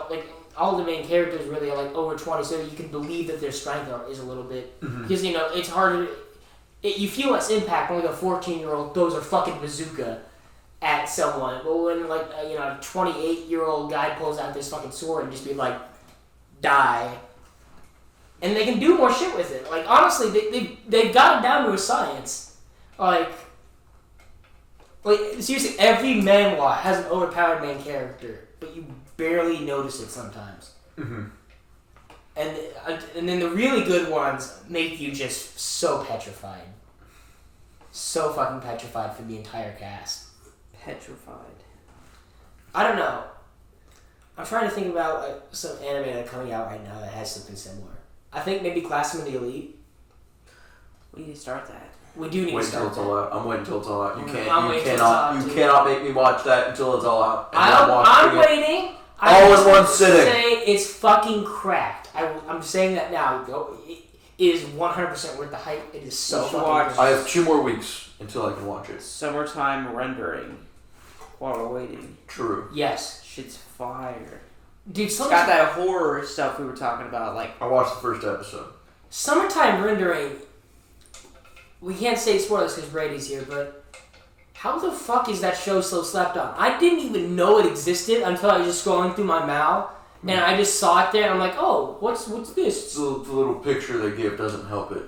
[SPEAKER 1] like, all the main characters really are, like, over 20, so you can believe that their strength is a little bit, because, it's harder, you feel less impact when, like, a 14-year-old throws a fucking bazooka at someone, but when like a 28-year-old guy pulls out this fucking sword and just be like, die, and they can do more shit with it. Like honestly, they've got it down to a science. Like seriously, every manhwa has an overpowered main character, but you barely notice it sometimes.
[SPEAKER 2] Mm-hmm.
[SPEAKER 1] And then the really good ones make you just so petrified, so fucking petrified for the entire cast.
[SPEAKER 3] Petrified.
[SPEAKER 1] I don't know. I'm trying to think about like some anime that's coming out right now that has something similar. I think maybe Classroom of the Elite.
[SPEAKER 3] We need to start that.
[SPEAKER 1] We do need
[SPEAKER 2] Wait
[SPEAKER 1] to
[SPEAKER 2] until
[SPEAKER 1] start
[SPEAKER 2] it's
[SPEAKER 1] that.
[SPEAKER 2] all out. I'm waiting until it's all out.
[SPEAKER 1] I'm waiting till it's all out,
[SPEAKER 2] You
[SPEAKER 1] too.
[SPEAKER 2] cannot make me watch that until it's all out. And
[SPEAKER 1] I'm
[SPEAKER 2] watching it.
[SPEAKER 1] waiting.
[SPEAKER 2] All
[SPEAKER 1] I
[SPEAKER 2] in
[SPEAKER 1] just
[SPEAKER 2] one
[SPEAKER 1] want to
[SPEAKER 2] sitting.
[SPEAKER 1] say it's fucking cracked. I'm saying that now. It is 100% worth the hype. It is so
[SPEAKER 3] You should
[SPEAKER 1] fucking
[SPEAKER 3] watch-
[SPEAKER 1] good.
[SPEAKER 2] I have 2 more weeks until I can watch it.
[SPEAKER 3] Summertime rendering. While we're waiting.
[SPEAKER 2] True.
[SPEAKER 1] Yes.
[SPEAKER 3] Shit's fire.
[SPEAKER 1] Dude,
[SPEAKER 3] It's got that horror stuff we were talking about, like
[SPEAKER 2] I watched the first episode.
[SPEAKER 1] Summertime rendering we can't say spoilers because Brady's here, but how the fuck is that show so slept on? I didn't even know it existed until I was just scrolling through my mail, and I just saw it there, and I'm like, oh, what's this?
[SPEAKER 2] The little picture they give doesn't help it.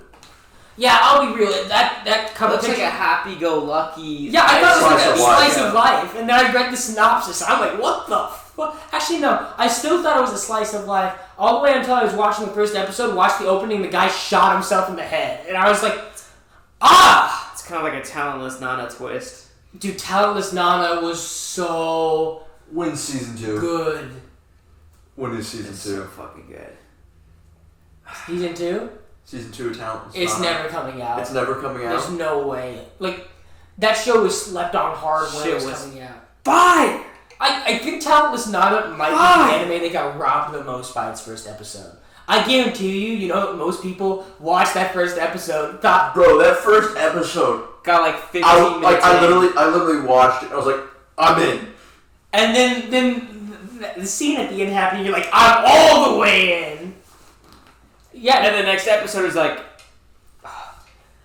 [SPEAKER 1] Yeah, I'll be real. That cover
[SPEAKER 3] looks
[SPEAKER 1] picture,
[SPEAKER 3] like a happy-go-lucky.
[SPEAKER 1] Yeah, I thought it was like a slice
[SPEAKER 2] of
[SPEAKER 1] of life, and then I read the synopsis, and I'm like, what the fuck? Actually, no, I still thought it was a slice of life, all the way until I was watching the first episode, watched the opening, the guy shot himself in the head, and I was like, ah!
[SPEAKER 3] It's kind of like a talentless Nana twist.
[SPEAKER 1] Dude, Talentless Nana was so
[SPEAKER 2] When's season 2?
[SPEAKER 1] good.
[SPEAKER 2] When is season
[SPEAKER 3] It's
[SPEAKER 2] 2?
[SPEAKER 3] so fucking good.
[SPEAKER 1] Season 2?
[SPEAKER 2] Season 2 of Talentless
[SPEAKER 1] It's
[SPEAKER 2] Nana.
[SPEAKER 1] never coming out.
[SPEAKER 2] It's never coming out?
[SPEAKER 1] There's no way. Like, that show was slept on hard when
[SPEAKER 3] Shit
[SPEAKER 1] it was
[SPEAKER 3] was
[SPEAKER 1] coming out.
[SPEAKER 3] Fine!
[SPEAKER 1] I think Talentless Nana might be the anime that got robbed the most by its first episode. I guarantee you know, most people watched that first episode, thought,
[SPEAKER 2] Bro, that first episode,
[SPEAKER 3] Got like 15 minutes
[SPEAKER 2] I
[SPEAKER 3] in.
[SPEAKER 2] literally watched it. I was like, I'm in.
[SPEAKER 1] and then the scene at the end happened, and you're like, I'm all the way in. Yeah,
[SPEAKER 3] And the next episode is like,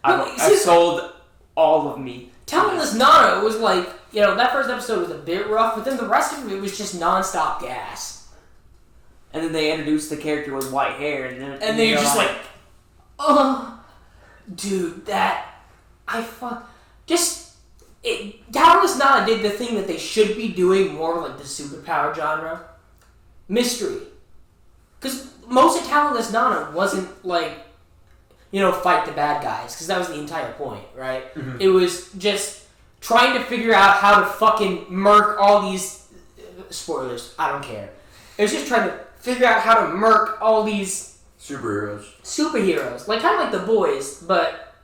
[SPEAKER 3] I've
[SPEAKER 1] see,
[SPEAKER 3] sold all of me.
[SPEAKER 1] Talentless Nana was like, you know, that first episode was a bit rough, but then the rest of it was just nonstop gas.
[SPEAKER 3] And then they introduced the character with white hair, and
[SPEAKER 1] And then you're just like, oh, dude, Talentless Nana did the thing that they should be doing more like the superpower genre. Mystery. Because most of Talentless Nana wasn't like, you know, fight the bad guys, because that was the entire point, right?
[SPEAKER 2] Mm-hmm.
[SPEAKER 1] It was just trying to figure out how to fucking murk all these... spoilers, I don't care. It was just trying to figure out how to murk all these... superheroes. Like, kind of like The Boys, but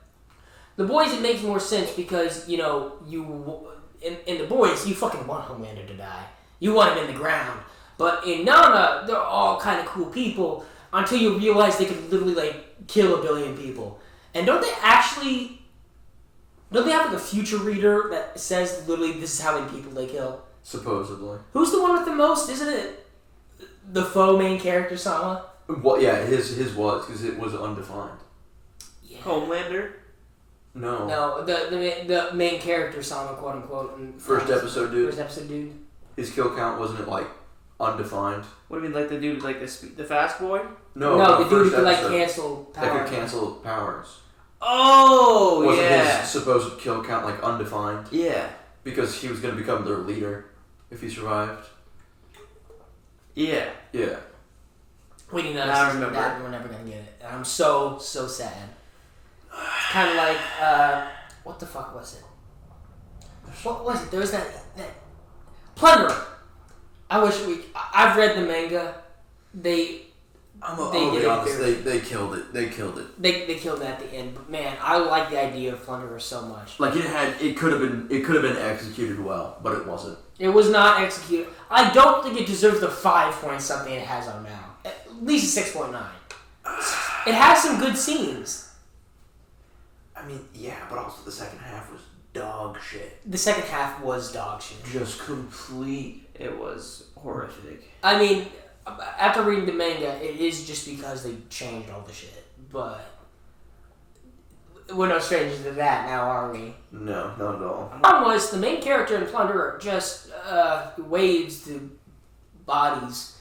[SPEAKER 1] The Boys, it makes more sense because, you know, in The Boys, you fucking want Homelander to die. You want him in the ground. But in Nana, they're all kind of cool people until you realize they could literally, like, kill 1 billion people. And don't they have, like, a future reader that says, literally, this is how many people they kill?
[SPEAKER 2] Supposedly.
[SPEAKER 1] Who's the one with the most? Isn't it the faux main character, Sama?
[SPEAKER 2] Well, yeah, his was, because it was undefined.
[SPEAKER 1] Yeah.
[SPEAKER 3] Homelander?
[SPEAKER 2] No.
[SPEAKER 1] No, the main character, Sama, quote unquote.
[SPEAKER 2] First episode, dude.
[SPEAKER 1] His
[SPEAKER 2] kill count, wasn't it, like, undefined?
[SPEAKER 3] What do you mean, like the dude, like the fast boy?
[SPEAKER 1] No, the dude who
[SPEAKER 2] first
[SPEAKER 1] could, like,
[SPEAKER 2] episode,
[SPEAKER 1] cancel power.
[SPEAKER 2] that could cancel powers.
[SPEAKER 3] Oh,
[SPEAKER 2] Wasn't
[SPEAKER 3] yeah.
[SPEAKER 2] his supposed kill count, like, undefined?
[SPEAKER 3] Yeah.
[SPEAKER 2] Because he was going to become their leader if he survived.
[SPEAKER 3] Yeah.
[SPEAKER 2] Yeah.
[SPEAKER 1] We need
[SPEAKER 3] Now I
[SPEAKER 1] another season of
[SPEAKER 3] remember.
[SPEAKER 1] that, and we're never gonna get it. And I'm so sad. It's kind of like, what the fuck was it? What was it? There was that Plunderer. I've read the manga.
[SPEAKER 2] I'll be honest, they killed it. They killed it.
[SPEAKER 1] They killed it at the end, but man, I like the idea of Plunderer so much.
[SPEAKER 2] Like it could have been executed well, but it wasn't.
[SPEAKER 1] It was not executed. I don't think it deserves the 5 point something it has on now. At least a 6.9. It has some good scenes.
[SPEAKER 2] I mean, yeah, but also the second half was dog shit.
[SPEAKER 1] The second half was dog shit.
[SPEAKER 2] Just complete.
[SPEAKER 3] It was horrific.
[SPEAKER 1] I mean, after reading the manga, it is just because they changed all the shit. But we're no strangers to that now, are we?
[SPEAKER 2] No, not at all.
[SPEAKER 1] The problem was the main character in Plunderer just waves to bodies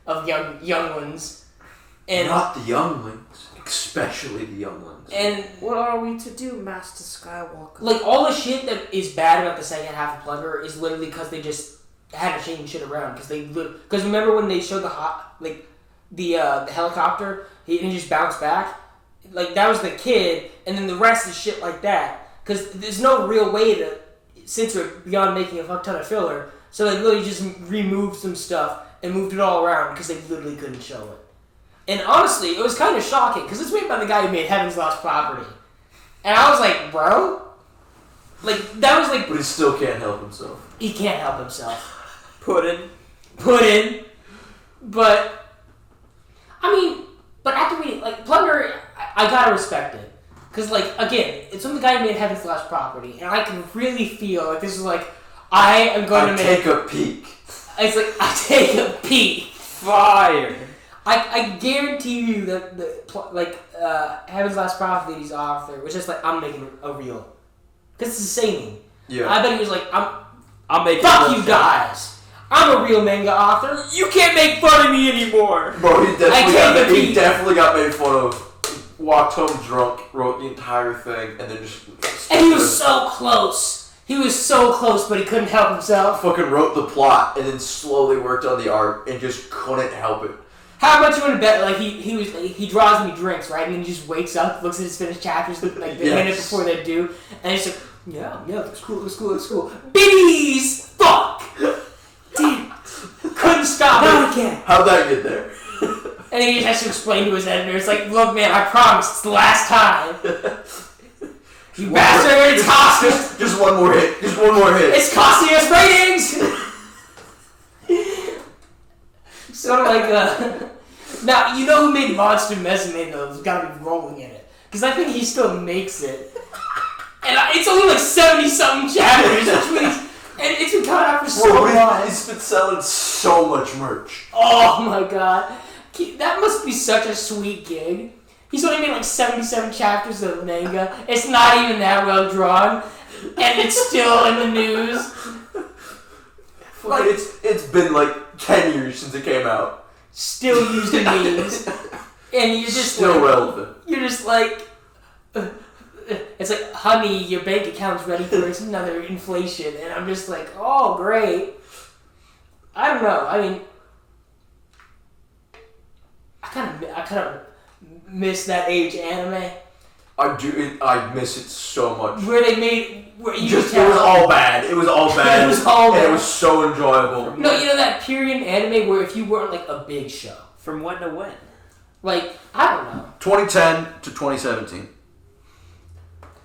[SPEAKER 1] of younglings, and
[SPEAKER 2] Not the younglings, especially the younglings.
[SPEAKER 1] and
[SPEAKER 3] What are we to do, Master Skywalker?
[SPEAKER 1] like all the shit that is bad about the second half of Plunderer is literally because they just had to change shit around because remember when they showed the helicopter he just bounced back, like that was the kid, and then the rest is shit like that because there's no real way to censor it beyond making a fuck ton of filler, so they literally just removed some stuff and moved it all around because they literally couldn't show it. And honestly, it was kind of shocking because it's made by the guy who made Heaven's Lost Property, and I was like, bro, like that was like,
[SPEAKER 2] But he still can't help himself.
[SPEAKER 1] he can't help himself.
[SPEAKER 3] Puddin'.
[SPEAKER 1] But I mean, but after reading like Plunder, I gotta respect it because like again, it's from the guy who made Heaven's Lost Property, and I can really feel like this is like I am going to make
[SPEAKER 2] take a peek.
[SPEAKER 1] It's like I take a peek.
[SPEAKER 3] Fire.
[SPEAKER 1] I guarantee you that Heaven's Last Prophecy's author was just like, I'm making a reel. Because it's the same.
[SPEAKER 2] Yeah.
[SPEAKER 1] I bet he was like,
[SPEAKER 3] I'm making
[SPEAKER 1] fuck you guys. I'm a real manga author.
[SPEAKER 3] You can't make fun of me anymore.
[SPEAKER 2] Bro, he definitely got made fun of. Walked home drunk, wrote the entire thing, and then just...
[SPEAKER 1] And he was so close. He was so close, but he couldn't help himself.
[SPEAKER 2] Fucking wrote the plot, and then slowly worked on the art, and just couldn't help it.
[SPEAKER 1] How much you want to bet? Like he draws me drinks, right? And then he just wakes up, looks at his finished chapters, like the minute before they're due, and he's like, yeah, looks cool. Biddies! Fuck! Damn. Couldn't stop it. Again.
[SPEAKER 2] How'd that get there?
[SPEAKER 1] And then he just has to explain to his editor, it's like, look, man, I promise, it's the last time. You bastard, it's costing us.
[SPEAKER 2] Just one more hit.
[SPEAKER 1] It's costing us ratings! Sort of like, now, you know who made Monster Mesame, though, who's gotta be rolling in it. Because I think he still makes it. And it's only like 70-something chapters, which means... And it's been coming out for so long.
[SPEAKER 2] He's been selling so much merch.
[SPEAKER 1] Oh my god. That must be such a sweet gig. He's only made like 77 chapters of manga. It's not even that well drawn. And it's still in the news.
[SPEAKER 2] Like, it's been like 10 years since it came out.
[SPEAKER 1] Still used in memes. And you're just
[SPEAKER 2] still relevant.
[SPEAKER 1] You're just like... It's like, honey, your bank account's ready for another inflation. And I'm just like, oh, great. I don't know. I mean... I kind of miss that age anime.
[SPEAKER 2] I do. I miss it so much.
[SPEAKER 1] Where they made it
[SPEAKER 2] was all bad. It was all bad.
[SPEAKER 1] It was all bad.
[SPEAKER 2] And it was so enjoyable.
[SPEAKER 1] No, you know that period anime where if you weren't like a big show.
[SPEAKER 3] From when to when?
[SPEAKER 1] Like, I don't know.
[SPEAKER 2] 2010 to 2017.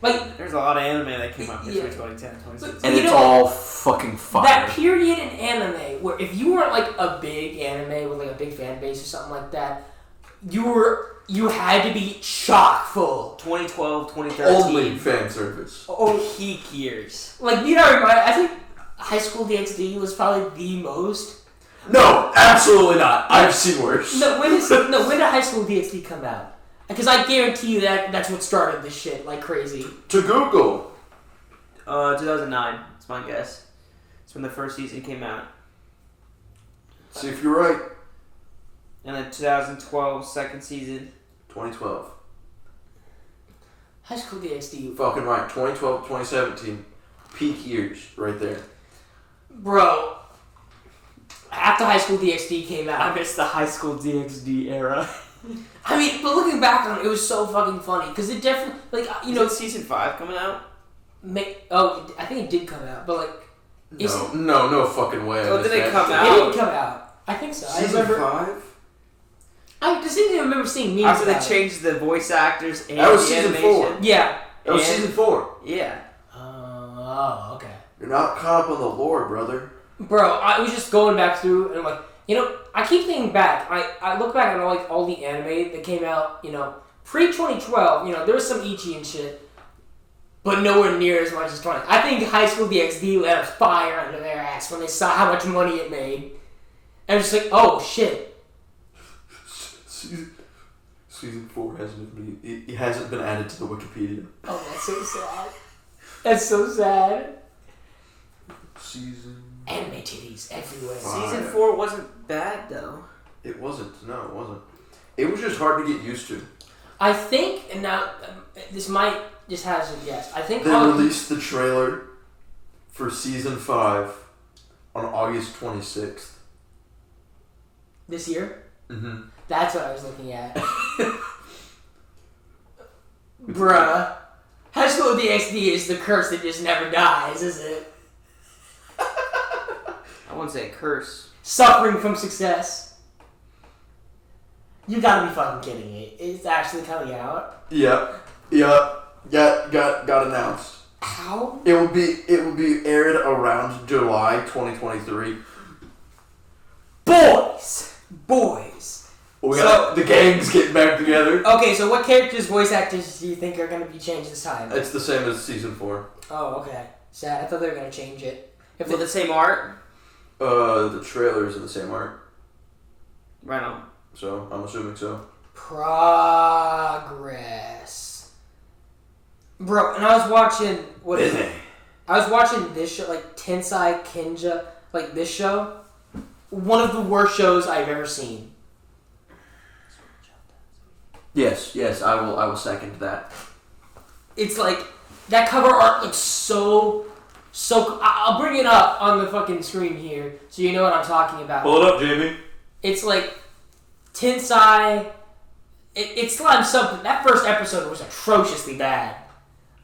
[SPEAKER 1] Like,
[SPEAKER 3] there's a lot of anime that came out between 2010 and 2016.
[SPEAKER 2] And it's all fucking fire.
[SPEAKER 1] That period in anime where if you weren't like a big anime with like a big fan base or something like that, you had to be chock full.
[SPEAKER 3] 2012, 2013.
[SPEAKER 2] Only fan service.
[SPEAKER 3] Oh, peak years.
[SPEAKER 1] Like, you know, I think High School DxD was probably the most.
[SPEAKER 2] No, absolutely not. I've seen worse.
[SPEAKER 1] No, when did High School DxD come out? Because I guarantee you that's what started this shit like crazy.
[SPEAKER 2] To Google.
[SPEAKER 3] 2009. That's my guess. It's when the first season came out.
[SPEAKER 2] See if you're right.
[SPEAKER 3] And then 2012, second season.
[SPEAKER 2] 2012.
[SPEAKER 1] High School DxD.
[SPEAKER 2] Fucking right. 2012, 2017. Peak years right there.
[SPEAKER 1] Bro. After High School DxD came out.
[SPEAKER 3] I missed the High School DxD era.
[SPEAKER 1] I mean, but looking back on it, it was so fucking funny. Because it definitely, like, you know.
[SPEAKER 3] Is season 5 coming out?
[SPEAKER 1] I think it did come out, but like.
[SPEAKER 2] No fucking way.
[SPEAKER 3] Oh, did it come out?
[SPEAKER 1] It did come out. I think so.
[SPEAKER 2] Season 5?
[SPEAKER 1] I distinctly remember seeing memes
[SPEAKER 3] after they
[SPEAKER 1] about
[SPEAKER 3] changed the voice actors and
[SPEAKER 2] that was
[SPEAKER 3] the
[SPEAKER 2] season
[SPEAKER 3] animation.
[SPEAKER 2] 4.
[SPEAKER 1] Yeah.
[SPEAKER 2] That was season 4.
[SPEAKER 3] Yeah.
[SPEAKER 1] Oh, okay.
[SPEAKER 2] You're not caught up on the lore, brother.
[SPEAKER 1] Bro, I was just going back through and I'm like, you know, I keep thinking back. I look back at all the anime that came out, you know, pre-2012. You know, there was some Ichi and shit, but nowhere near as much as 20. I think High School DxD let a fire under their ass when they saw how much money it made. And it's just like, oh shit.
[SPEAKER 2] Season 4 it hasn't been added to the Wikipedia.
[SPEAKER 1] Oh, that's so sad. That's so sad.
[SPEAKER 2] Season...
[SPEAKER 1] Anime titties everywhere.
[SPEAKER 3] Season 4 wasn't bad, though.
[SPEAKER 2] It wasn't. No, it wasn't. It was just hard to get used to.
[SPEAKER 1] I think, and now, this might just hazard a guess. I think...
[SPEAKER 2] They released the trailer for Season 5 on August 26th.
[SPEAKER 1] This year?
[SPEAKER 2] Mm-hmm.
[SPEAKER 1] That's what I was looking at. Bruh. High School DxD is the curse that just never dies, is it?
[SPEAKER 3] I wouldn't say curse.
[SPEAKER 1] Suffering from success. You gotta be fucking kidding me. It's actually coming out.
[SPEAKER 2] Yep. Got announced.
[SPEAKER 1] How?
[SPEAKER 2] It will be aired around July 2023.
[SPEAKER 1] Boys.
[SPEAKER 2] We got the gang's getting back together.
[SPEAKER 1] Okay, so what characters, voice actors do you think are going to be changed this time?
[SPEAKER 2] It's the same as Season 4.
[SPEAKER 1] Oh, okay. Sad. I thought they were going to change it.
[SPEAKER 3] With the same art?
[SPEAKER 2] The trailers are the same art.
[SPEAKER 3] Right on.
[SPEAKER 2] So I'm assuming so.
[SPEAKER 1] Progress. Bro, and I was watching this show, like Tensai Kinja, like this show. One of the worst shows I've ever seen.
[SPEAKER 2] Yes, I will second that.
[SPEAKER 1] It's like that cover art looks so. I'll bring it up on the fucking screen here so you know what I'm talking about.
[SPEAKER 2] Pull it up, Jamie.
[SPEAKER 1] It's like Tensai. It's like something. That first episode was atrociously bad.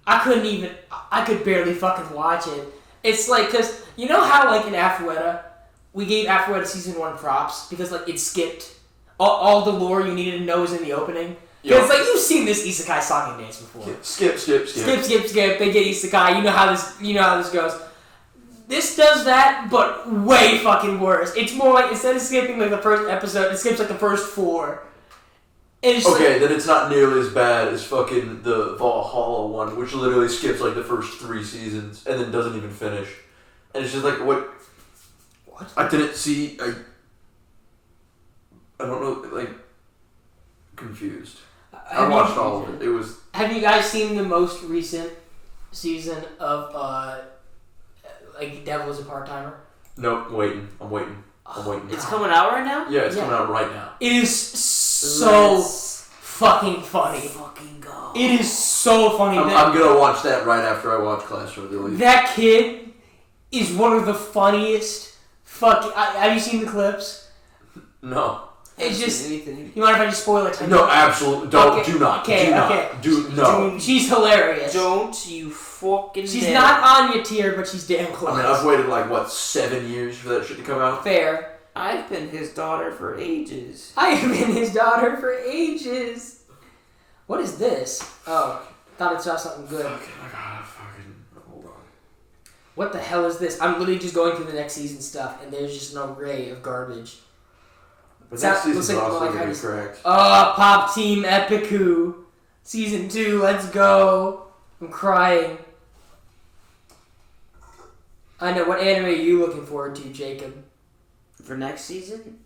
[SPEAKER 1] I could barely fucking watch it. It's like, cause you know how like in Afueta, we gave Afueta season 1 props because like it skipped all the lore you needed to know is in the opening. Because like you've seen this isekai song and dance before.
[SPEAKER 2] Skip.
[SPEAKER 1] They get isekai. You know how this goes. This does that, but way fucking worse. It's more like instead of skipping like the first episode, it skips like the first 4. And it's
[SPEAKER 2] okay, then it's not nearly as bad as fucking the Valhalla one, which literally skips like the first 3 seasons and then doesn't even finish. And it's just like what? I didn't see. I don't know. Like confused. I watched all of it. It was.
[SPEAKER 1] Have you guys seen the most recent season of like Devil's a Part-Timer?
[SPEAKER 2] Nope, I'm waiting.
[SPEAKER 3] It's coming out right now?
[SPEAKER 2] Yeah, it's coming out right now.
[SPEAKER 1] It is so fucking funny.
[SPEAKER 3] Fucking go.
[SPEAKER 1] It is so funny.
[SPEAKER 2] I'm gonna watch that right after I watch Classroom of the Elite.
[SPEAKER 1] That kid is one of the funniest fucking... have you seen the clips?
[SPEAKER 2] No.
[SPEAKER 1] It's just... Anything. You mind if I just spoil it?
[SPEAKER 2] No, absolutely. Don't. Okay. Do not.
[SPEAKER 1] Okay,
[SPEAKER 2] No.
[SPEAKER 1] She's hilarious.
[SPEAKER 3] Don't you fucking
[SPEAKER 1] She's not on your tier, but she's damn close.
[SPEAKER 2] I mean, I've waited like, 7 years for that shit to come out?
[SPEAKER 1] Fair.
[SPEAKER 3] I've been his daughter for ages.
[SPEAKER 1] What is this? Oh, thought I saw something good.
[SPEAKER 2] Hold on.
[SPEAKER 1] What the hell is this? I'm literally just going through the next season stuff, and there's just an array of garbage.
[SPEAKER 2] But next season's also going to be correct.
[SPEAKER 1] Pop Team Epiku. Season 2, let's go. I'm crying. I know. What anime are you looking forward to, Jacob?
[SPEAKER 3] For next season?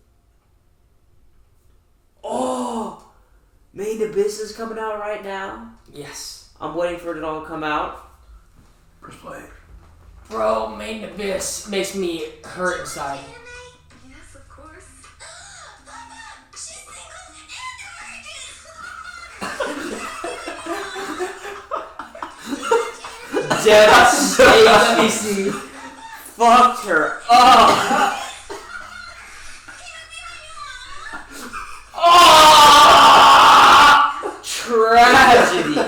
[SPEAKER 3] Oh! Made in Abyss is coming out right now.
[SPEAKER 1] Yes.
[SPEAKER 3] I'm waiting for it to all come out.
[SPEAKER 2] First play.
[SPEAKER 1] Bro, Made in Abyss makes me hurt inside.
[SPEAKER 4] Yes, of course. She's single and
[SPEAKER 1] Devastate. Let me see.
[SPEAKER 3] Fucked her up. Tragedy.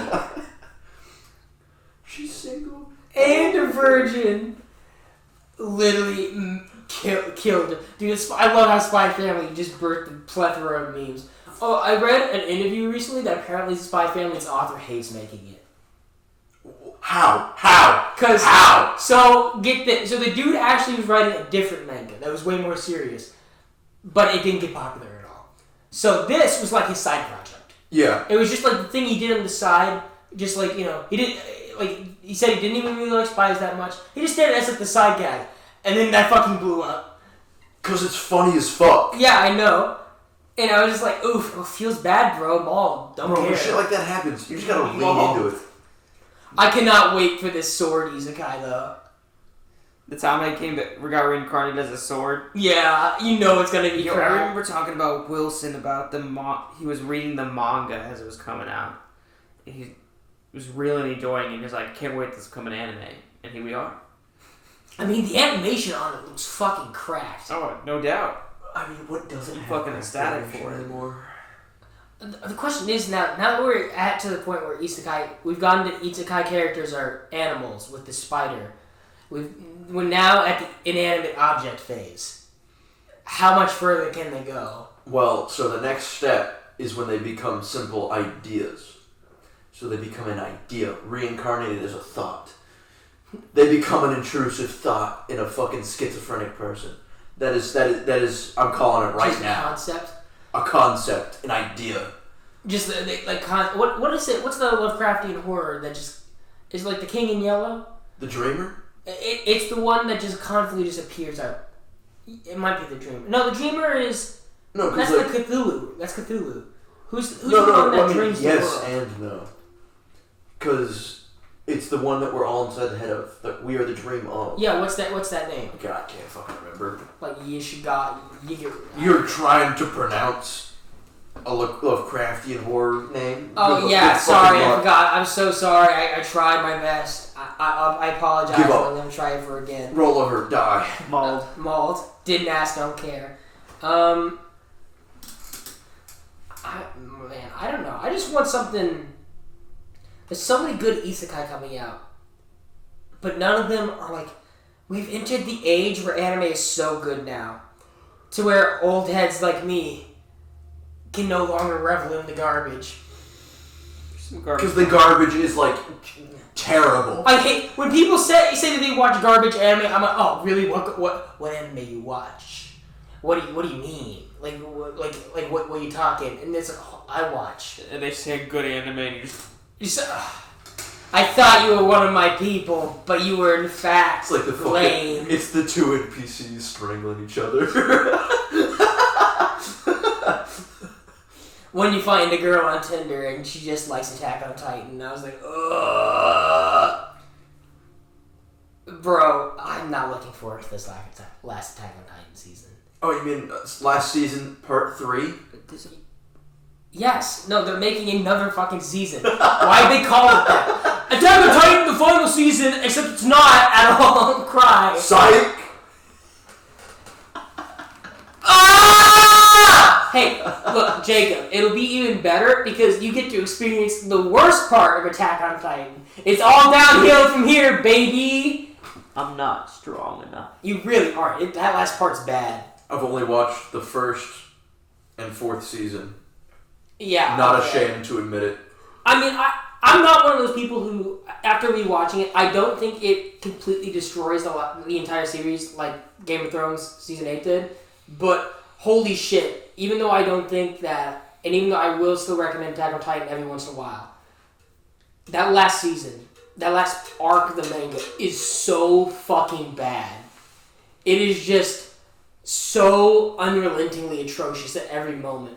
[SPEAKER 2] She's single
[SPEAKER 1] And a virgin. Literally killed. Dude, I love how Spy Family just birthed a plethora of memes. Oh, I read an interview recently that apparently Spy Family's author hates making it.
[SPEAKER 2] How?
[SPEAKER 1] So, get this. So, the dude actually was writing a different manga that was way more serious. But it didn't get popular at all. So, this was like his side project.
[SPEAKER 2] Yeah.
[SPEAKER 1] It was just like the thing he did on the side. Just like, he didn't, like, he said he didn't even really like spies that much. He just started as like the side guy. And then that fucking blew up.
[SPEAKER 2] Because it's funny as fuck.
[SPEAKER 1] Yeah, I know. And I was just like, oof, it feels bad, bro. Maul, don't care.
[SPEAKER 2] When shit like that happens, you just gotta lean into it.
[SPEAKER 1] I cannot wait for this sword isekai, though.
[SPEAKER 3] The time I got reincarnated as a sword.
[SPEAKER 1] Yeah, you know it's gonna be
[SPEAKER 3] I
[SPEAKER 1] crap.
[SPEAKER 3] remember talking about Wilson about he was reading the manga as it was coming out. And he was really enjoying it. He was like, can't wait this to become an anime. And here we are.
[SPEAKER 1] I mean, the animation on it looks fucking cracked.
[SPEAKER 3] Oh, no doubt.
[SPEAKER 2] I mean, what doesn't
[SPEAKER 3] I'm fucking ecstatic for it
[SPEAKER 2] anymore?
[SPEAKER 1] The question is now that we're to the point where we've gotten to isekai characters are animals with the spider. We're now at the inanimate object phase. How much further can they go?
[SPEAKER 2] Well, so the next step is when they become simple ideas. So they become an idea, reincarnated as a thought. They become an intrusive thought in a fucking schizophrenic person. That is. I'm calling it right
[SPEAKER 1] just
[SPEAKER 2] now.
[SPEAKER 1] A
[SPEAKER 2] A concept, an idea.
[SPEAKER 1] Just what is it? What's the Lovecraftian horror that just is like the King in Yellow?
[SPEAKER 2] The Dreamer.
[SPEAKER 1] It's the one that just constantly just appears out. It might be the Dreamer. No, the Dreamer is
[SPEAKER 2] No,
[SPEAKER 1] That's
[SPEAKER 2] because
[SPEAKER 1] the Cthulhu. That's Cthulhu. Who's the
[SPEAKER 2] no,
[SPEAKER 1] one that
[SPEAKER 2] I mean,
[SPEAKER 1] dreams the
[SPEAKER 2] yes
[SPEAKER 1] world?
[SPEAKER 2] and no. Because it's the one that we're all inside the head of. That we are the dream of.
[SPEAKER 1] Yeah, what's that name?
[SPEAKER 2] God, I can't fucking remember.
[SPEAKER 1] Like Yishiga.
[SPEAKER 2] You're trying to pronounce a Lovecraftian horror name?
[SPEAKER 1] Oh
[SPEAKER 2] Good
[SPEAKER 1] yeah,
[SPEAKER 2] fucking
[SPEAKER 1] sorry, I
[SPEAKER 2] luck.
[SPEAKER 1] forgot. I'm so sorry. I tried my best. I apologize.
[SPEAKER 2] Give up.
[SPEAKER 1] I'm gonna try it again.
[SPEAKER 2] Roll over, die.
[SPEAKER 3] Mauled.
[SPEAKER 1] Didn't ask, don't care. I don't know. I just want something. There's so many good isekai coming out, but none of them are like. We've entered the age where anime is so good now, to where old heads like me can no longer revel in the garbage.
[SPEAKER 2] Because the garbage is like terrible.
[SPEAKER 1] I hate when people say that they watch garbage anime. I'm like, oh, really? What anime you watch? What do you mean? Like what are you talking? And it's like, oh, I watch.
[SPEAKER 3] And they say good anime, and
[SPEAKER 1] You say, I thought you were one of my people, but you were in fact
[SPEAKER 2] It's like the
[SPEAKER 1] lame.
[SPEAKER 2] fucking. It's the two NPCs strangling each other.
[SPEAKER 1] When you find a girl on Tinder and she just likes Attack on Titan, I was like, ugh. Bro, I'm not looking forward to this last Attack on Titan season.
[SPEAKER 2] Oh, you mean last season, part 3?
[SPEAKER 1] Yes. No, they're making another fucking season. Why'd they call it that? Attack on Titan, the final season, except it's not at all. Cry.
[SPEAKER 2] Psych!
[SPEAKER 1] Ah! Hey, look, Jacob, it'll be even better because you get to experience the worst part of Attack on Titan. It's all downhill from here, baby.
[SPEAKER 3] I'm not strong enough.
[SPEAKER 1] You really aren't. That last part's bad.
[SPEAKER 2] I've only watched the first and 4th season.
[SPEAKER 1] Yeah.
[SPEAKER 2] Not
[SPEAKER 1] okay.
[SPEAKER 2] ashamed to admit it.
[SPEAKER 1] I mean, I'm not one of those people who, after rewatching it, I don't think it completely destroys the entire series like Game of Thrones Season 8 did. But holy shit, even though I don't think that, and even though I will still recommend Attack on Titan every once in a while, that last season, that last arc of the manga is so fucking bad. It is just so unrelentingly atrocious at every moment.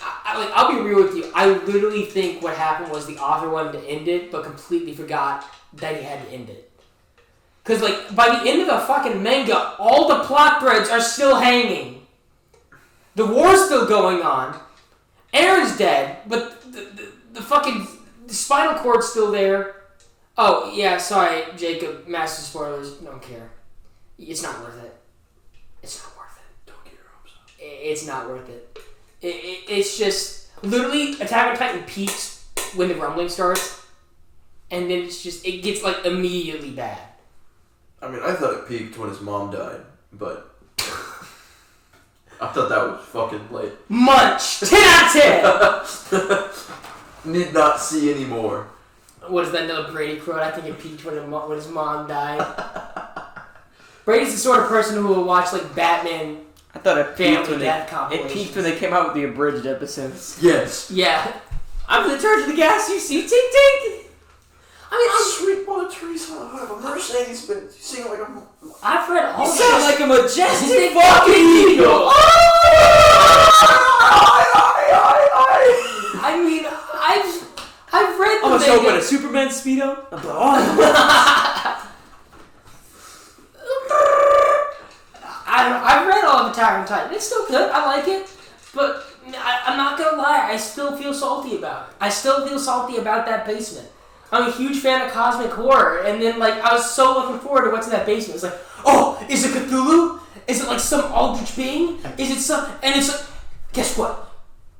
[SPEAKER 1] I'll be real with you. I literally think what happened was the author wanted to end it, but completely forgot that he had to end it. Because, like, by the end of the fucking manga, all the plot threads are still hanging. The war's still going on. Aaron's dead, but the fucking spinal cord's still there. Oh, yeah, sorry, Jacob. Massive spoilers. Don't care. It's not worth it. It's not worth it.
[SPEAKER 2] Don't get your hopes up.
[SPEAKER 1] It's not worth it. It's just literally Attack on Titan peaks when the rumbling starts, and then it gets like immediately bad.
[SPEAKER 2] I mean, I thought it peaked when his mom died, but I thought that was fucking late.
[SPEAKER 1] Munch 10 out of 10.
[SPEAKER 2] Need not see anymore.
[SPEAKER 1] What is that, another Brady quote? I think it peaked when his mom died. Brady's the sort of person who will watch like Batman.
[SPEAKER 3] I thought it peaked when
[SPEAKER 1] they
[SPEAKER 3] came out with the abridged episodes.
[SPEAKER 2] Yes.
[SPEAKER 1] Yeah.
[SPEAKER 3] I'm in charge of the gas, you see, tink tink.
[SPEAKER 2] Sweet Mother Teresa, I have a Mercedes Benz. You sing like a...
[SPEAKER 1] I've read all
[SPEAKER 3] You
[SPEAKER 1] of
[SPEAKER 3] sound
[SPEAKER 1] this.
[SPEAKER 3] like a majestic
[SPEAKER 1] Big
[SPEAKER 3] fucking eagle.
[SPEAKER 1] I mean, I've read the
[SPEAKER 3] I'm gonna show up
[SPEAKER 1] manga.
[SPEAKER 3] in a Superman speedo.
[SPEAKER 1] I've read all of Attack on Titan. It's still good. I like it. But I'm not going to lie. I still feel salty about it. I still feel salty about that basement. I'm a huge fan of cosmic horror. And then, like, I was so looking forward to what's in that basement. It's like, oh, is it Cthulhu? Is it, like, some eldritch being? Is it some... And it's like, guess what?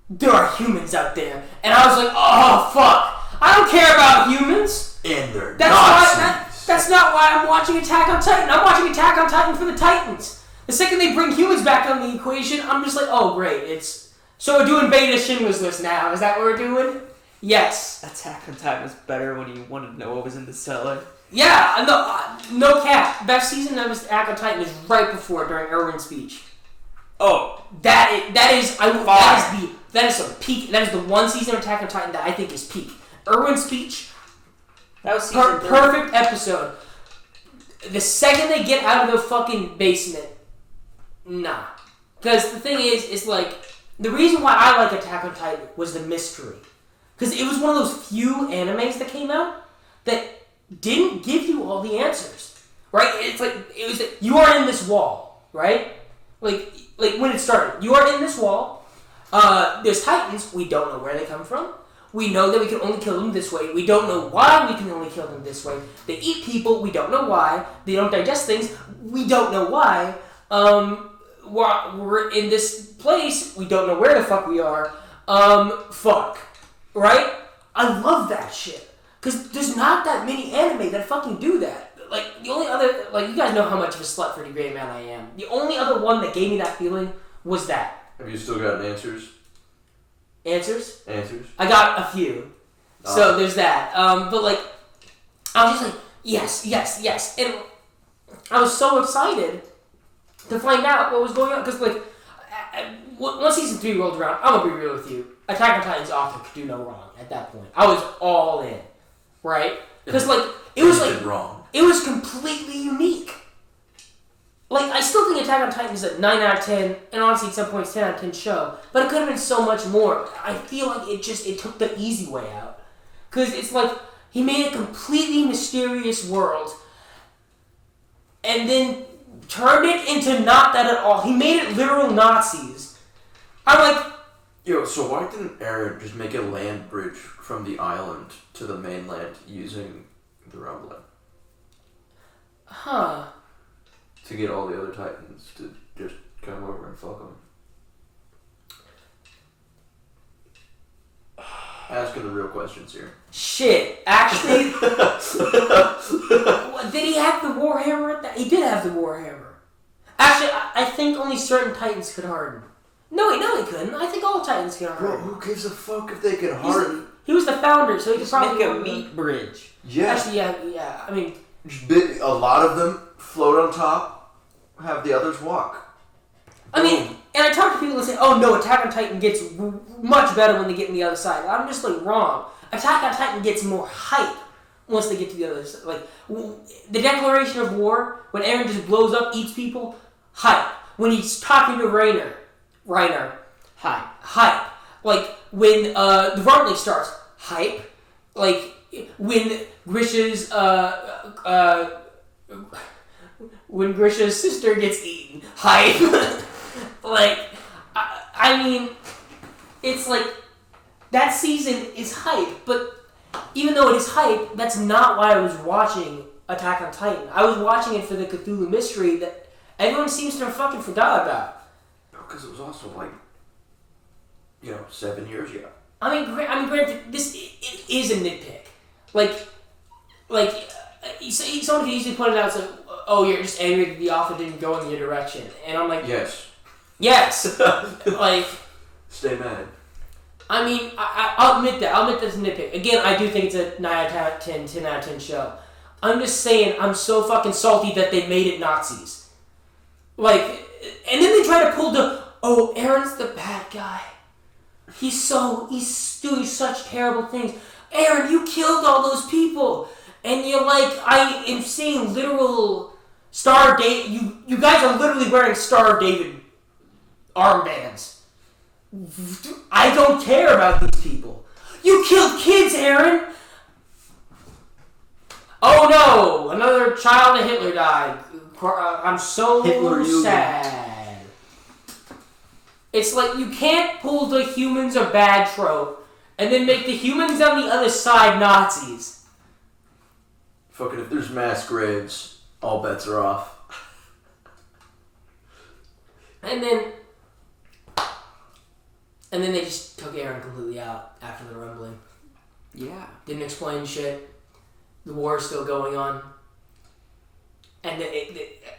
[SPEAKER 1] There are humans out there. And I was like, oh, fuck. I don't care about humans.
[SPEAKER 2] And they're
[SPEAKER 1] That's not why I'm watching Attack on Titan. I'm watching Attack on Titan for the Titans. The second they bring humans back on the equation, I'm just like, oh, great. So we're doing Beta Schindler's List now. Is that what we're doing? Yes.
[SPEAKER 3] Attack on Titan was better when you wanted to know what was in the cellar.
[SPEAKER 1] Yeah, no cap. Best season of Attack on Titan is right before, during Erwin's speech.
[SPEAKER 3] Oh,
[SPEAKER 1] That is some peak. That is the one season of Attack on Titan that I think is peak. Erwin's speech.
[SPEAKER 3] that was season 3.
[SPEAKER 1] Perfect episode. The second they get out of the fucking basement, nah. Because the thing is like, the reason why I like Attack on Titan was the mystery. Because it was one of those few animes that came out that didn't give you all the answers. Right? It's like, it was like, you are in this wall, right? Like when it started, you are in this wall. There's Titans, we don't know where they come from. We know that we can only kill them this way. We don't know why we can only kill them this way. They eat people, we don't know why. They don't digest things, we don't know why. We're in this place, we don't know where the fuck we are. Fuck. Right? I love that shit. Because there's not that many anime that fucking do that. Like, the only other, like, you guys know how much of a slut for Degrade Man I am. The only other one that gave me that feeling was that.
[SPEAKER 2] Have you still got answers?
[SPEAKER 1] Answers?
[SPEAKER 2] Answers?
[SPEAKER 1] I got a few. So there's that. But, like, I was just like, yes. And I was so excited to find out what was going on. Because, like, once season 3 rolled around, I'm going to be real with you. Attack on Titan's author could do no wrong at that point. I was all in. Right? Because, like, it was like,
[SPEAKER 2] wrong.
[SPEAKER 1] It was completely unique. Like, I still think Attack on Titan is a 9 out of 10, and honestly at some points 10 out of 10 show, but it could have been so much more. I feel like it took the easy way out. Because it's like, he made a completely mysterious world, and then turned it into not that at all. He made it literal Nazis. I'm like...
[SPEAKER 2] Yo, so why didn't Eren just make a land bridge from the island to the mainland using the rumbling?
[SPEAKER 1] Huh.
[SPEAKER 2] To get all the other Titans to just come over and fuck them. Asking the real questions here.
[SPEAKER 1] Shit, actually... Did he have the Warhammer at that? He did have the Warhammer. Actually, I think only certain Titans could harden. No, he couldn't. I think all Titans can harden.
[SPEAKER 2] Bro, who gives a fuck if they can harden?
[SPEAKER 1] He was the founder, so he could probably...
[SPEAKER 3] make a meat bridge.
[SPEAKER 2] Yeah.
[SPEAKER 1] Actually, yeah. I mean...
[SPEAKER 2] A lot of them float on top, have the others walk.
[SPEAKER 1] I mean, and I talk to people that say, oh no, Attack on Titan gets much better when they get on the other side. I'm just like, wrong. Attack on Titan gets more hype once they get to the other side. Like, the declaration of war, when Eren just blows up, eats people, hype. When he's talking to Reiner, hype. Like, when the rumbling starts, hype. Like, when Grisha's, when Grisha's sister gets eaten, hype. Like, I mean, it's like, that season is hype, but even though it is hype, that's not why I was watching Attack on Titan. I was watching it for the Cthulhu mystery that everyone seems to have fucking forgot about.
[SPEAKER 2] Because it was also like, 7 years ago.
[SPEAKER 1] I mean, granted, this it is a nitpick. Like, someone could easily point it out, it's like, oh, you're just angry that the author didn't go in your direction. And I'm like... Yes! Like...
[SPEAKER 2] Stay mad.
[SPEAKER 1] I mean, I'll admit that. I'll admit that's a nitpick. Again, I do think it's a 9 out of 10, 10 out of 10 show. I'm just saying, I'm so fucking salty that they made it Nazis. Like, and then they try to pull oh, Eren's the bad guy. He's doing such terrible things. Eren, you killed all those people. And you're like, I am seeing literal Star of David. You guys are literally wearing Star of David armbands. I don't care about these people. You killed kids, Eren. Oh no, another child of Hitler died. I'm so sad. It's like you can't pull the humans are bad trope and then make the humans on the other side Nazis.
[SPEAKER 2] Fucking if there's mass graves, all bets are off.
[SPEAKER 1] And then they just took Eren completely out after the rumbling.
[SPEAKER 3] Yeah.
[SPEAKER 1] Didn't explain shit. The war is still going on. And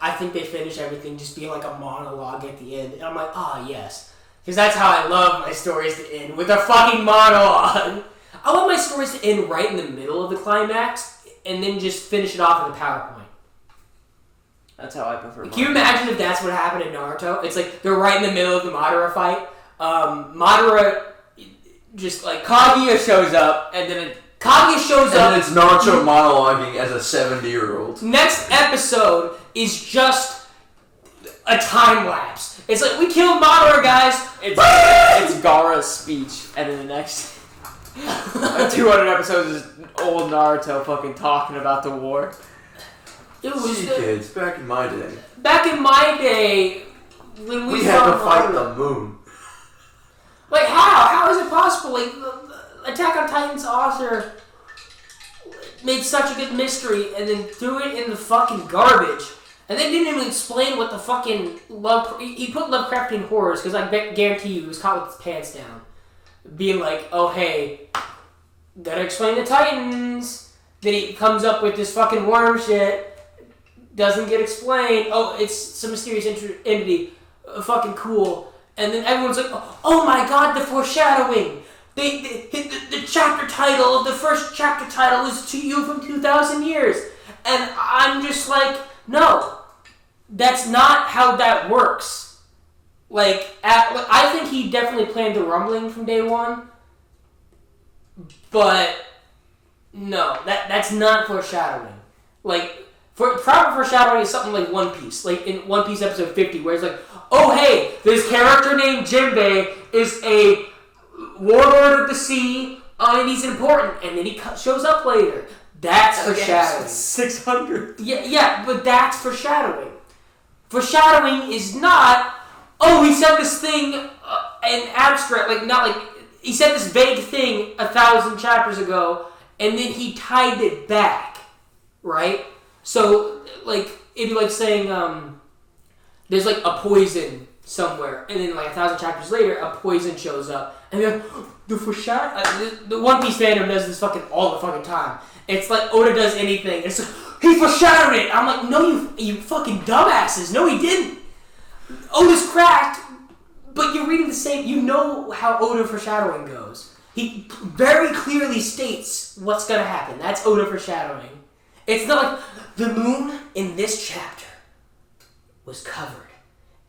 [SPEAKER 1] I think they finished everything just being like a monologue at the end. And I'm like, yes. Because that's how I love my stories to end, with a fucking monologue. I want my stories to end right in the middle of the climax and then just finish it off with a PowerPoint.
[SPEAKER 3] That's how I prefer.
[SPEAKER 1] Can you imagine if that's what happened in Naruto? It's like they're right in the middle of the Madara fight. Madara just like
[SPEAKER 3] Kaguya shows up, and then
[SPEAKER 1] Kaguya shows up.
[SPEAKER 2] And it's Naruto monologuing as a 70-year-old.
[SPEAKER 1] Next episode is just a time lapse. It's like, we killed Madara, guys.
[SPEAKER 3] It's Gaara's speech, and then the next 200 episodes is old Naruto fucking talking about the war.
[SPEAKER 1] It was
[SPEAKER 2] See, kids, back in my day.
[SPEAKER 1] back in my day when
[SPEAKER 2] We had to fight the moon.
[SPEAKER 1] Like, how? How is it possible? Like, the Attack on Titan's author made such a good mystery and then threw it in the fucking garbage. And they didn't even explain what the fucking he put Lovecraftian horrors, because I guarantee you he was caught with his pants down. Being like, oh hey, gotta explain the Titans. Then he comes up with this fucking worm shit. Doesn't get explained. Oh, it's some mysterious entity. Fucking cool. And then everyone's like, oh my god, the foreshadowing. The chapter title of the first chapter title is To You from 2,000 Years. And I'm just like, no, that's not how that works. Like, I think he definitely planned the rumbling from day one. But, no, that's not foreshadowing. Like, proper foreshadowing is something like One Piece. Like, in One Piece episode 50, where it's like, oh hey, this character named Jinbei is a warlord of the sea, and he's important, and then he shows up later. That's foreshadowing.
[SPEAKER 3] 600.
[SPEAKER 1] Yeah, but that's foreshadowing. Foreshadowing is not, oh, he said this thing in abstract, like, not like, he said this vague thing 1,000 chapters ago, and then he tied it back, right? So, like, it'd be like saying, there's like a poison somewhere, and then like 1,000 chapters later, a poison shows up, and you're like, the foreshadowing. The One Piece fandom does this fucking all the fucking time. It's like Oda does anything. It's like, he foreshadowed it. I'm like, no, you fucking dumbasses. No, he didn't. Oda's cracked, but you're reading the same. You know how Oda foreshadowing goes. He very clearly states what's gonna happen. That's Oda foreshadowing. It's not like the moon in this chapter was covered,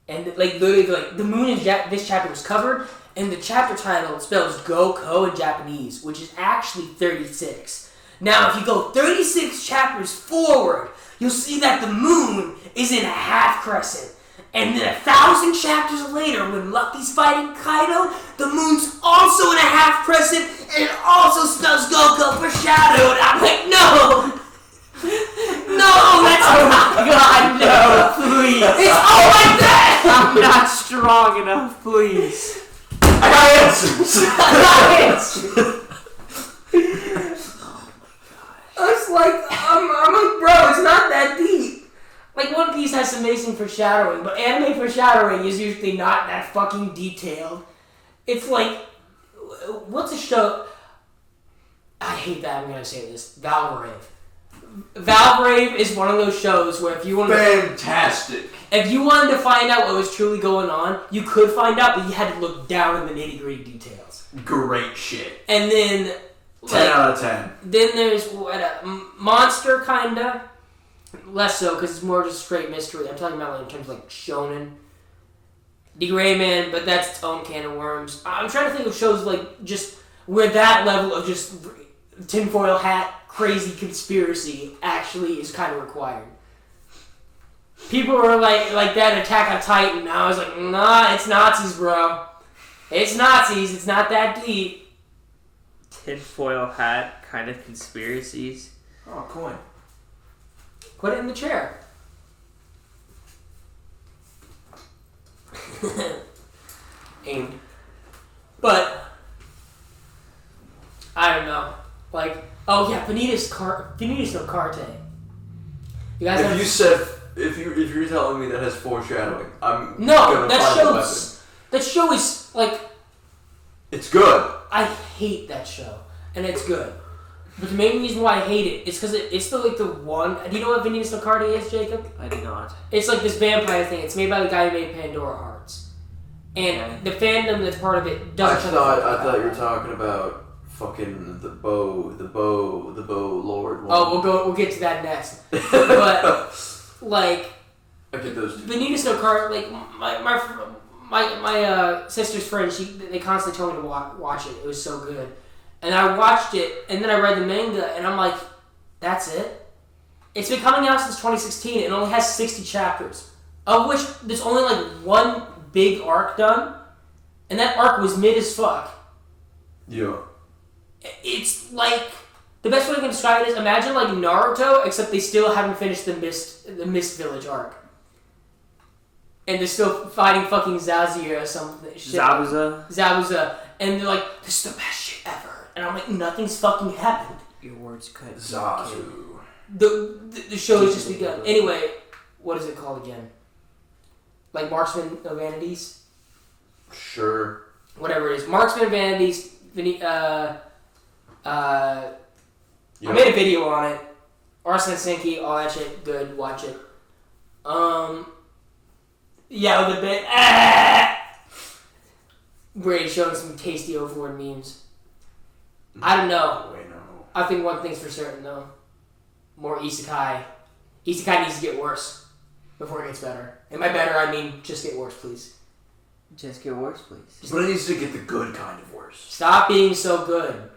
[SPEAKER 1] and like literally, like the moon in this chapter was covered, and the chapter title spells Go-Ko in Japanese, which is actually 36. Now, if you go 36 chapters forward, you'll see that the moon is in a half crescent. And then 1,000 chapters later, when Lucky's fighting Kaido, the moon's also in a half crescent, and it also spells Go-Ko foreshadowed. I'm like, no! No, that's not.
[SPEAKER 3] God, no, please.
[SPEAKER 1] It's all like that!
[SPEAKER 3] I'm not strong enough, please.
[SPEAKER 2] I got answers!
[SPEAKER 1] It's like, I'm like, bro, it's not that deep. Like, One Piece has amazing foreshadowing, but anime foreshadowing is usually not that fucking detailed. It's like, what's a show? I hate that I'm gonna say this. Valvrave. Valvrave is one of those shows where if you wanted
[SPEAKER 2] Fantastic.
[SPEAKER 1] If you wanted to find out what was truly going on, you could find out, but you had to look down in the nitty-gritty details.
[SPEAKER 2] Great shit.
[SPEAKER 1] And then
[SPEAKER 2] 10 out of 10.
[SPEAKER 1] Then there's Monster, kinda. Less so, because it's more just straight mystery. I'm talking about like in terms of like shonen. The Gray Man, but that's its own can of worms. I'm trying to think of shows like just where that level of just tinfoil hat, crazy conspiracy actually is kind of required. People were like that Attack on Titan. I was like, nah, it's Nazis, bro. It's Nazis. It's not that deep.
[SPEAKER 3] Tinfoil hat kind of conspiracies.
[SPEAKER 2] Oh, coin.
[SPEAKER 1] Put it in the chair. Aimed. But I don't know. Like, oh yeah, Vanitas no Carte. You guys
[SPEAKER 2] If you said if you're telling me that has foreshadowing, I'm
[SPEAKER 1] no,
[SPEAKER 2] gonna
[SPEAKER 1] that
[SPEAKER 2] find the weapon.
[SPEAKER 1] that show is like,
[SPEAKER 2] It's good.
[SPEAKER 1] I hate that show, and it's good. But the main reason why I hate it is because it's the one. Do you know what Vanitas no Carte is, Jacob?
[SPEAKER 3] I do not.
[SPEAKER 1] It's like this vampire thing. It's made by the guy who made Pandora Hearts, and the fandom that's part of it doesn't.
[SPEAKER 2] I thought you were talking about fucking the bow lord one.
[SPEAKER 1] Oh, we'll get to that next. But like,
[SPEAKER 2] I get those two.
[SPEAKER 1] Vanitas no Carte, like my sister's friend, they constantly told me to watch it. It was so good, and I watched it, and then I read the manga, and I'm like, that's it. It's been coming out since 2016. It only has 60 chapters. of which there's only like one big arc done, and that arc was mid as fuck.
[SPEAKER 2] Yeah.
[SPEAKER 1] It's like the best way I can describe it is imagine like Naruto, except they still haven't finished the Mist Village arc, and they're still fighting fucking Zazie or something. Zabuza, and they're like, "This is the best shit ever," and I'm like, "Nothing's fucking happened."
[SPEAKER 3] Your words cut.
[SPEAKER 2] Zazu.
[SPEAKER 1] The show has just begun. Anyway, what is it called again? Like Marksman of Vanities?
[SPEAKER 2] Sure.
[SPEAKER 1] Whatever it is. Marksman of Vanities. I
[SPEAKER 2] Yep.
[SPEAKER 1] made a video on it. Arson and Sinky, all that shit. Good. Watch it. Yeah, with a bit. Brady showing some tasty Overlord memes. I don't know.
[SPEAKER 2] Wait, no.
[SPEAKER 1] I think one thing's for certain, though. More isekai. Isekai needs to get worse before it gets better. And by better, I mean just get worse, please.
[SPEAKER 3] Just get worse, please.
[SPEAKER 2] But it needs to get the good kind of worse.
[SPEAKER 1] Stop being so good.